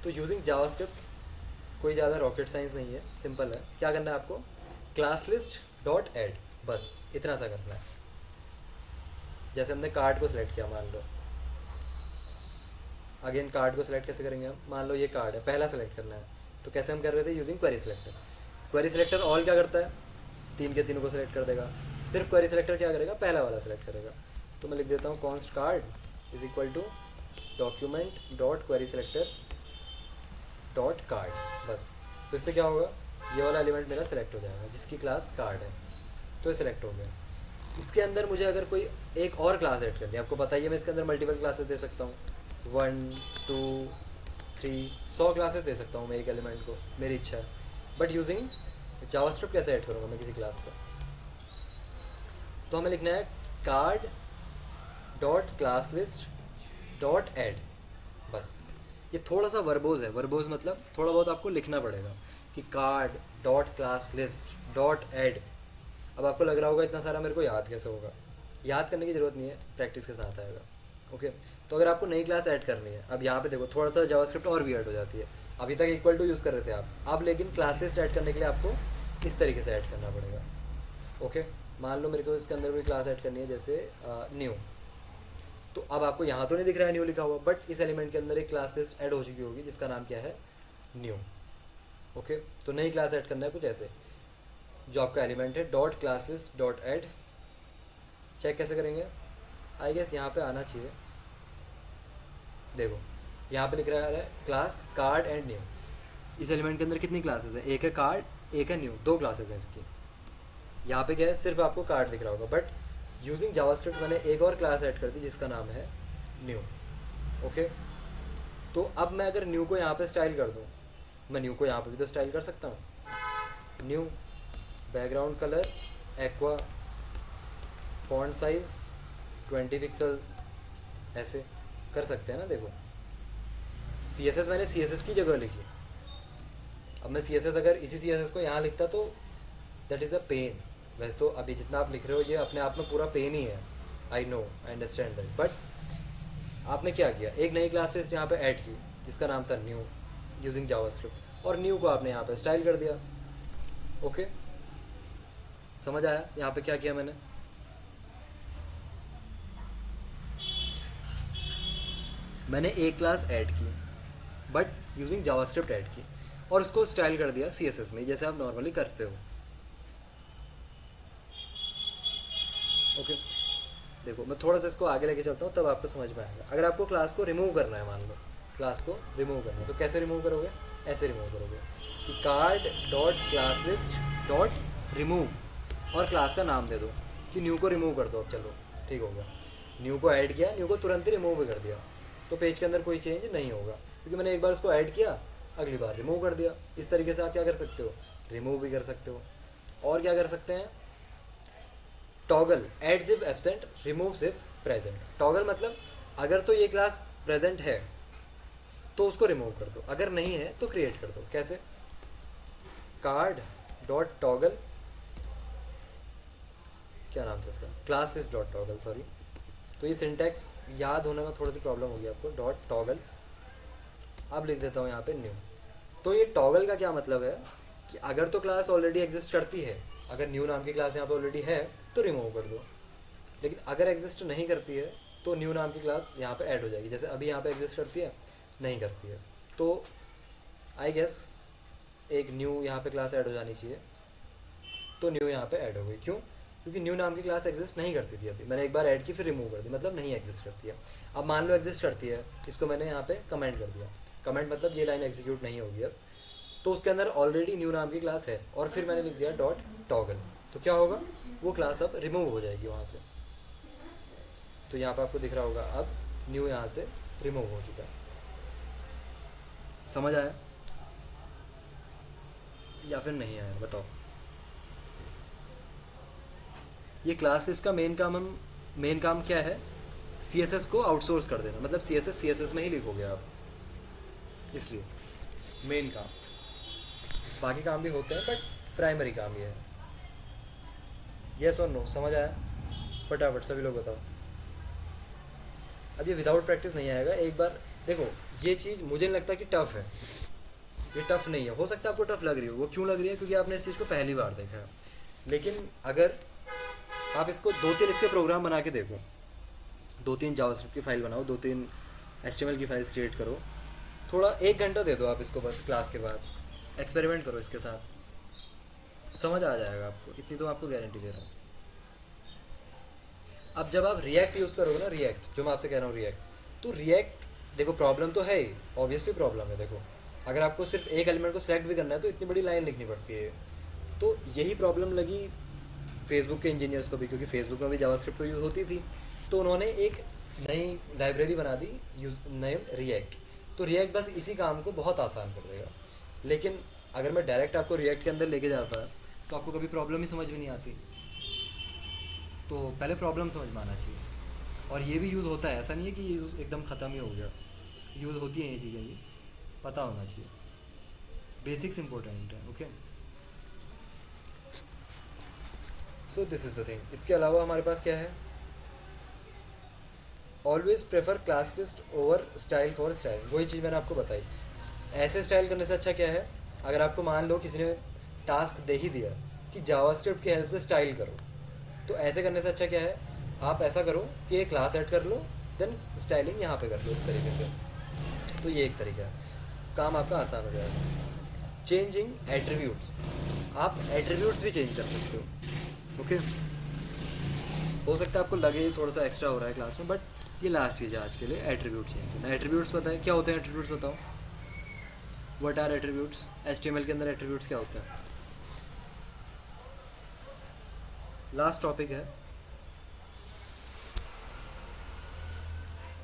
तो यूजिंग जावास्क्रिप्ट कोई ज़्यादा रॉकेट साइंस नहीं है, सिंपल है। क्या करना है आपको, क्लास लिस्ट डॉट ऐड, बस इतना सा करना है। जैसे हमने कार्ड को सिलेक्ट किया, मान लो, अगेन कार्ड को सिलेक्ट कैसे करेंगे हम, मान लो ये कार्ड है, पहला सेलेक्ट करना है, तो कैसे हम कर रहे थे, using query selector. Query selector all क्या करता है, तीन के तीनों को सिलेक्ट कर देगा। सिर्फ क्वेरी सिलेक्टर क्या करेगा, पहला वाला सिलेक्ट करेगा। तो मैं लिख देता हूँ const card is equal to document dot query selector dot card, बस। तो इससे क्या होगा, ये वाला एलिमेंट मेरा सिलेक्ट हो जाएगा जिसकी क्लास कार्ड है, तो ये सिलेक्ट हो गया। इसके अंदर मुझे अगर कोई एक और क्लास ऐड करनी है, आपको पता ही है मैं इसके अंदर मल्टीपल क्लासेस दे सकता हूँ, 1 2 3 100 क्लासेस दे सकता हूँ मैं एक एलिमेंट को, मेरी इच्छा है। बट यूजिंग जावास्क्रिप्ट कैसे ऐड करूँगा मैं किसी क्लास को, तो हमें लिखना है card dot class list dot add, बस। ये थोड़ा सा वर्बोज है, वर्बोज मतलब थोड़ा बहुत आपको लिखना पड़ेगा कि card dot class list dot add. अब आपको लग रहा होगा इतना सारा मेरे को याद कैसे होगा, याद करने की ज़रूरत नहीं है, प्रैक्टिस के साथ आएगा। ओके, तो अगर आपको नई क्लास ऐड करनी है, अब यहाँ पे देखो थोड़ा सा जावास्क्रिप्ट और वियर्ड हो जाती है। अभी तक इक्वल टू यूज़ कर रहे थे आप, अब लेकिन क्लास लिस्ट ऐड करने के लिए आपको इस तरीके से ऐड करना पड़ेगा। ओके, मान लो मेरे को इसके अंदर कोई क्लास ऐड करनी है, जैसे न्यू, तो अब आपको यहाँ तो नहीं दिख रहा है न्यू लिखा हुआ, बट इस एलिमेंट के अंदर एक क्लास लिस्ट ऐड हो चुकी होगी जिसका नाम क्या है, न्यू। ओके, तो नई क्लास ऐड करना है कुछ ऐसे, जो आपका एलिमेंट है dot class list dot add. Check कैसे करेंगे, आई गेस यहाँ पे आना चाहिए, देखो यहाँ पे लिख रहा है क्लास कार्ड एंड न्यू। इस एलिमेंट के अंदर कितनी क्लासेस हैं, एक है कार्ड एक है न्यू, दो क्लासेस हैं इसकी। यहाँ पे क्या है, सिर्फ आपको कार्ड दिख रहा होगा, बट यूजिंग जावास्क्रिप्ट मैंने एक और क्लास ऐड कर दी जिसका नाम है न्यू। ओके, तो अब मैं अगर न्यू को यहाँ पे स्टाइल कर दूँ, मैं न्यू को यहाँ पे भी तो स्टाइल कर सकता हूँ। New background colour aqua, font size 20 pixels, ऐसे कर सकते हैं ना। देखो CSS मैंने CSS की जगह लिखी, अब मैं CSS अगर इसी CSS को यहाँ लिखता तो दैट इज़ अ पेन। वैसे तो अभी जितना आप लिख रहे हो ये अपने आप में पूरा पेन ही है, I no, I understand that, but आपने क्या किया, एक नई क्लास लिस्ट यहाँ पे ऐड की जिसका नाम था न्यू यूजिंग जावास्क्रिप्ट, और न्यू को आपने यहाँ पे स्टाइल कर दिया। ओके, समझ आया यहाँ पे क्या किया मैंने, मैंने एक क्लास ऐड की बट यूजिंग जावास्क्रिप्ट ऐड की, और उसको स्टाइल कर दिया CSS में जैसे आप नॉर्मली करते हो। ओके, देखो मैं थोड़ा सा इसको आगे लेके चलता हूँ तब आपको समझ में आएगा। अगर आपको क्लास को रिमूव करना है, मान लो क्लास को रिमूव करना है, तो कैसे रिमूव करोगे, ऐसे रिमूव करोगे कि card dot class list dot remove, और क्लास का नाम दे दो कि न्यू को रिमूव कर दो। अब चलो ठीक हो गया, न्यू को ऐड किया, न्यू को तुरंत ही रिमूव भी कर दिया, तो पेज के अंदर कोई चेंज नहीं होगा क्योंकि मैंने एक बार उसको ऐड किया, अगली बार रिमूव कर दिया। इस तरीके से आप क्या कर सकते हो, रिमूव भी कर सकते हो। और क्या कर सकते हैं, टॉगल ऐड सिर्फ एब्सेंट, रिमूव सिर्फ प्रेजेंट। टॉगल मतलब अगर तो ये क्लास प्रेजेंट है तो उसको रिमूव कर दो, अगर नहीं है तो क्रिएट कर दो। कैसे, कार्ड डॉट टॉगल, क्या नाम था इसका, class list dot toggle, sorry. तो ये सिंटैक्स याद होने में थोड़ी सी प्रॉब्लम होगी आपको, डॉट टॉगल। अब लिख देता हूँ यहाँ पे न्यू। तो ये टॉगल का क्या मतलब है कि अगर तो क्लास ऑलरेडी एग्जिस्ट करती है, अगर न्यू नाम की क्लास यहाँ पे ऑलरेडी है तो रिमूव कर दो, लेकिन अगर एग्जिस्ट नहीं करती है तो न्यू नाम की क्लास यहाँ पे ऐड हो जाएगी। जैसे अभी यहाँ पे एग्जिस्ट करती है, नहीं करती है, तो आई गेस एक न्यू यहाँ पे क्लास ऐड हो जानी चाहिए, तो न्यू यहाँ पे ऐड हो गई। क्यों, क्योंकि न्यू नाम की क्लास एग्जिस्ट नहीं करती थी, अभी मैंने एक बार ऐड की फिर रिमूव कर दी, मतलब नहीं एग्जिस्ट करती है। अब मान लो एग्जिस्ट करती है, इसको मैंने यहाँ पे कमेंट कर दिया, कमेंट मतलब ये लाइन एग्जीक्यूट नहीं होगी अब, तो उसके अंदर ऑलरेडी न्यू नाम की क्लास है, और फिर मैंने लिख दिया डॉट टॉगल, तो क्या होगा, वो क्लास अब रिमूव हो जाएगी वहाँ से। तो यहाँ पे आपको दिख रहा होगा अब न्यू यहाँ से रिमूव हो चुका है। समझ आया, या फिर नहीं आया, बताओ। ये क्लास लिस्ट का मेन काम क्या है? CSS को आउटसोर्स कर देना, मतलब CSS में ही लिखोगे आप, इसलिए मेन काम। बाकी काम भी होते हैं बट प्राइमरी काम ये है। यस और नो, समझ आया? फटाफट सभी लोग बताओ। अब ये विदाउट प्रैक्टिस नहीं आएगा। एक बार देखो, ये चीज़ मुझे नहीं लगता कि टफ़ है, ये टफ़ नहीं है। हो सकता है आपको टफ़ लग रही हो, वो क्यों लग रही है? क्योंकि आपने इस चीज़ को पहली बार देखा है। लेकिन अगर आप इसको 2-3 इसके प्रोग्राम बना के देखो, 2-3 जावास्क्रिप्ट की फाइल बनाओ, 2-3 HTML की फाइल्स क्रिएट करो, थोड़ा 1 घंटा दे दो आप इसको बस क्लास के बाद, एक्सपेरिमेंट करो इसके साथ, समझ आ जाएगा आपको, इतनी तो मैं आपको गारंटी दे रहा हूँ। अब जब आप रिएक्ट यूज़ करोगे ना, रिएक्ट जो मैं आपसे कह रहा हूँ, रिएक्ट, तो रिएक्ट देखो प्रॉब्लम तो है ही, ऑब्वियसली प्रॉब्लम है। देखो अगर आपको सिर्फ एक एलिमेंट को सिलेक्ट भी करना है तो इतनी बड़ी लाइन लिखनी पड़ती है। तो यही प्रॉब्लम लगी फेसबुक के इंजीनियर्स को भी, क्योंकि फेसबुक में भी जावास्क्रिप्ट तो यूज़ होती थी। तो उन्होंने एक नई लाइब्रेरी बना दी यूज नेम्ड रिएक्ट। तो रिएक्ट बस इसी काम को बहुत आसान कर देगा। लेकिन अगर मैं डायरेक्ट आपको रिएक्ट के अंदर लेके जाता तो आपको कभी प्रॉब्लम ही समझ में नहीं आती। तो पहले प्रॉब्लम समझ में आना चाहिए। और ये भी यूज़ होता है, ऐसा नहीं है कि यूज़ एकदम ख़त्म ही हो गया, यूज़ होती हैं ये चीज़ें भी, पता होना चाहिए, बेसिक्स इंपॉर्टेंट है। Okay, so this is the thing. इसके अलावा हमारे पास क्या है? Always prefer class list over style for style. वही चीज़ मैंने आपको बताई। ऐसे स्टाइल करने से अच्छा क्या है? अगर आपको मान लो किसी ने टास्क दे ही दिया कि जावास्क्रिप्ट की हेल्प से स्टाइल करो, तो ऐसे करने से अच्छा क्या है? आप ऐसा करो कि एक क्लास ऐड कर लो, देन स्टाइलिंग यहाँ पे कर लो इस तरीके से। तो ये एक तरीका है, काम आपका आसान हो जाएगा। चेंजिंग एट्रीब्यूट्स, आप एट्रीब्यूट्स भी चेंज कर सकते हो। ओके, हो सकता है आपको लगे थोड़ा सा एक्स्ट्रा हो रहा है क्लास में, बट ये लास्ट चीज़ है आज के लिए, एट्रीब्यूट चेंज करना। एट्रीब्यूट्स बताएं क्या होते हैं? एट्रीब्यूट्स बताओ, व्हाट आर एट्रीब्यूट्स? HTML के अंदर एट्रीब्यूट्स क्या होते हैं? लास्ट टॉपिक है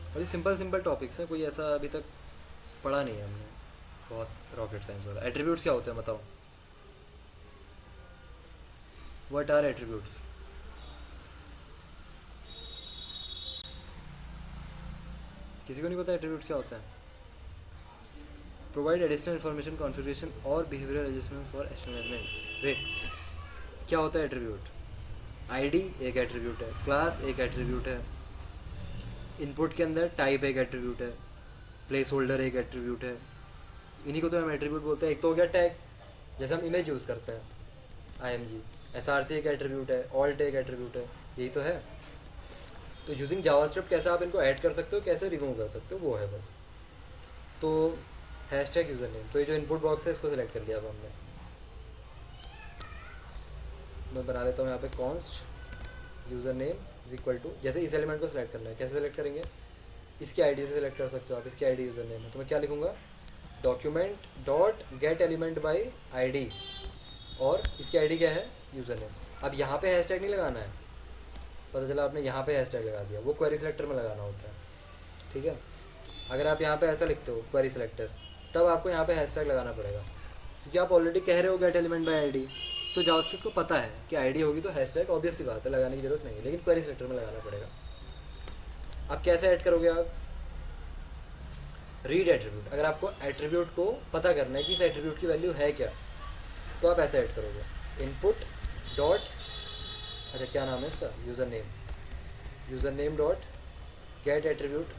और ये सिंपल टॉपिक्स हैं, कोई ऐसा अभी तक पढ़ा नहीं है हमने बहुत रॉकेट साइंस वाला। एट्रीब्यूट्स क्या होते हैं बताओ, व्हाट आर एट्रीब्यूट्स? किसी को नहीं पता एट्रीब्यूट्स क्या होता है? प्रोवाइड एडिशनल इन्फॉर्मेशन, कॉन्फ़िगरेशन और behavioural adjustment for HTML elements. Great. क्या होता है एट्रीब्यूट? आईडी एक एट्रीब्यूट है, क्लास एक एट्रीब्यूट है, इनपुट के अंदर टाइप एक एट्रीब्यूट है, प्लेस होल्डर एक एट्रीब्यूट है। इन्हीं को तो हम एट्रीब्यूट बोलते हैं। एक तो हो गया टैग, जैसे हम इमेज यूज़ करते हैं, IMG, SRC एक एट्रीब्यूट है, ऑल्ट एक एट्रीब्यूट है, यही तो है। तो यूजिंग जावास्क्रिप्ट कैसे आप इनको ऐड कर सकते हो, कैसे रिमूव कर सकते हो, वो है बस। तो हैशटैग यूज़र नेम, तो ये जो इनपुट बॉक्स है इसको सिलेक्ट कर लिया अब हमने। मैं बना लेता हूँ यहाँ पे const user name is equal to, जैसे इस एलिमेंट को सिलेक्ट करना है, कैसे सिलेक्ट करेंगे? इसकी आईडी से सिलेक्ट कर सकते हो आप, इसकी आईडी यूज़र नेम है। तो मैं क्या लिखूँगा? Document dot get element by ID, और इसकी आईडी क्या है? User name. अब यहाँ पे हैशटैग नहीं लगाना है, पता चला आपने यहाँ पे हैशटैग लगा दिया, वो क्वेरी सिलेक्टर में लगाना होता है। ठीक है, अगर आप यहाँ पे ऐसा लिखते हो क्वेरी सिलेक्टर, तब आपको यहाँ पे हैशटैग लगाना पड़ेगा, क्योंकि आप ऑलरेडी कह रहे हो गेट एलिमेंट बाय ID। तो जावास्क्रिप्ट को पता है कि ID होगी तो हैशटैग ऑब्वियस सी बात है, लगाने की जरूरत नहीं है, लेकिन क्वेरी सिलेक्टर में लगाना पड़ेगा। अब कैसे ऐड करोगे आप? Read attribute. अगर आपको एट्रीब्यूट को पता करना है कि इस एट्रीब्यूट की वैल्यू है क्या, तो आप ऐसे ऐड करोगे, इनपुट डॉट, अच्छा क्या नाम है इसका? User name dot get attribute.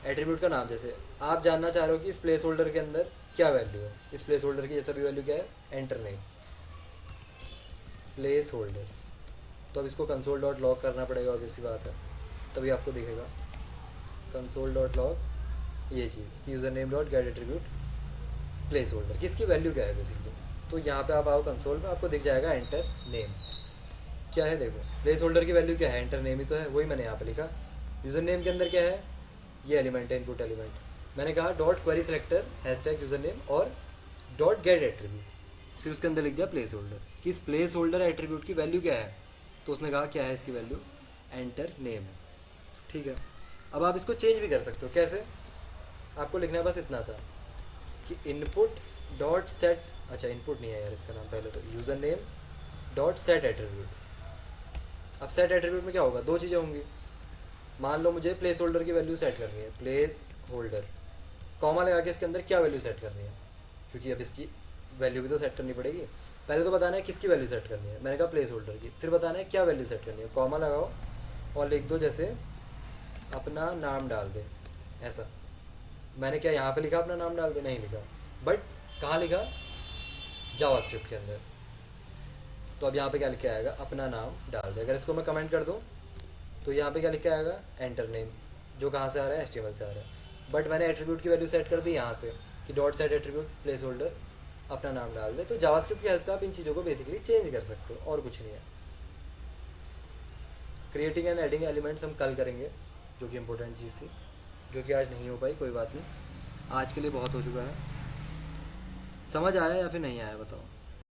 Attribute का नाम, जैसे आप जानना चाह रहे हो कि इस प्लेस होल्डर के अंदर क्या वैल्यू है, इस प्लेस होल्डर की जैसा भी वैल्यू क्या है? Enter name place holder. तो अब इसको कंसोल डॉट लॉग करना पड़ेगा, ऑब्वियस सी बात है, तभी आपको दिखेगा कंसोल डॉट लॉग ये चीज़, user name dot get attribute place holder, किसकी वैल्यू क्या है बेसिकली। तो यहाँ पे आप आओ कंसोल में, आपको दिख जाएगा एंटर नेम क्या है। देखो प्लेस होल्डर की वैल्यू क्या है? एंटर नेम ही तो है, वही मैंने यहाँ पे लिखा। यूज़र नेम के अंदर क्या है? ये एलिमेंट है, इनपुट एलिमेंट। मैंने कहा dot query selector hashtag user name और डॉट गेट एट्रीब्यूट, फिर उसके अंदर लिख दिया प्लेस होल्डर कि इस प्लेस होल्डर एट्रीब्यूट की वैल्यू क्या है। तो उसने कहा क्या है इसकी वैल्यू? एंटर नेम है। ठीक है, अब आप इसको चेंज भी कर सकते हो। कैसे? आपको लिखना है बस इतना सा कि इनपुट डॉट सेट अच्छा इनपुट नहीं है यार इसका नाम, पहले तो user name dot set attribute. अब सेट एट्रीब्यूट में क्या होगा, दो चीज़ें होंगी। मान लो मुझे प्लेस होल्डर की वैल्यू सेट करनी है, प्लेस होल्डर कॉमा लगा के इसके अंदर क्या वैल्यू सेट करनी है, क्योंकि अब इसकी वैल्यू भी तो सेट करनी पड़ेगी। पहले तो बताना है किसकी वैल्यू सेट करनी है, मैंने कहा प्लेस होल्डर की। फिर बताना है क्या वैल्यू सेट करनी है, कॉमा लगाओ और लिख दो जैसे अपना नाम डाल दे, ऐसा। मैंने क्या यहाँ पे लिखा अपना नाम डाल दे, नहीं लिखा, बट कहाँ लिखा, जावास्क्रिप्ट के अंदर। तो अब यहाँ पे क्या लिख के आएगा, अपना नाम डाल दे। अगर इसको मैं कमेंट कर दूँ तो यहाँ पे क्या लिख के आएगा, एंटर नेम, जो कहाँ से आ रहा है, HTML से आ रहा है। बट मैंने एट्रीब्यूट की वैल्यू सेट कर दी यहाँ से कि dot set attribute place holder अपना नाम डाल दे। तो जावास्क्रिप्ट की हेल्प से आप इन चीज़ों को बेसिकली चेंज कर सकते हो, और कुछ नहीं है। क्रिएटिंग एंड एडिंग एलिमेंट्स हम कल करेंगे, जो कि इंपॉर्टेंट चीज़ थी, जो कि आज नहीं हो पाई, कोई बात नहीं। आज के लिए बहुत हो चुका है। समझ आया या फिर नहीं आया बताओ।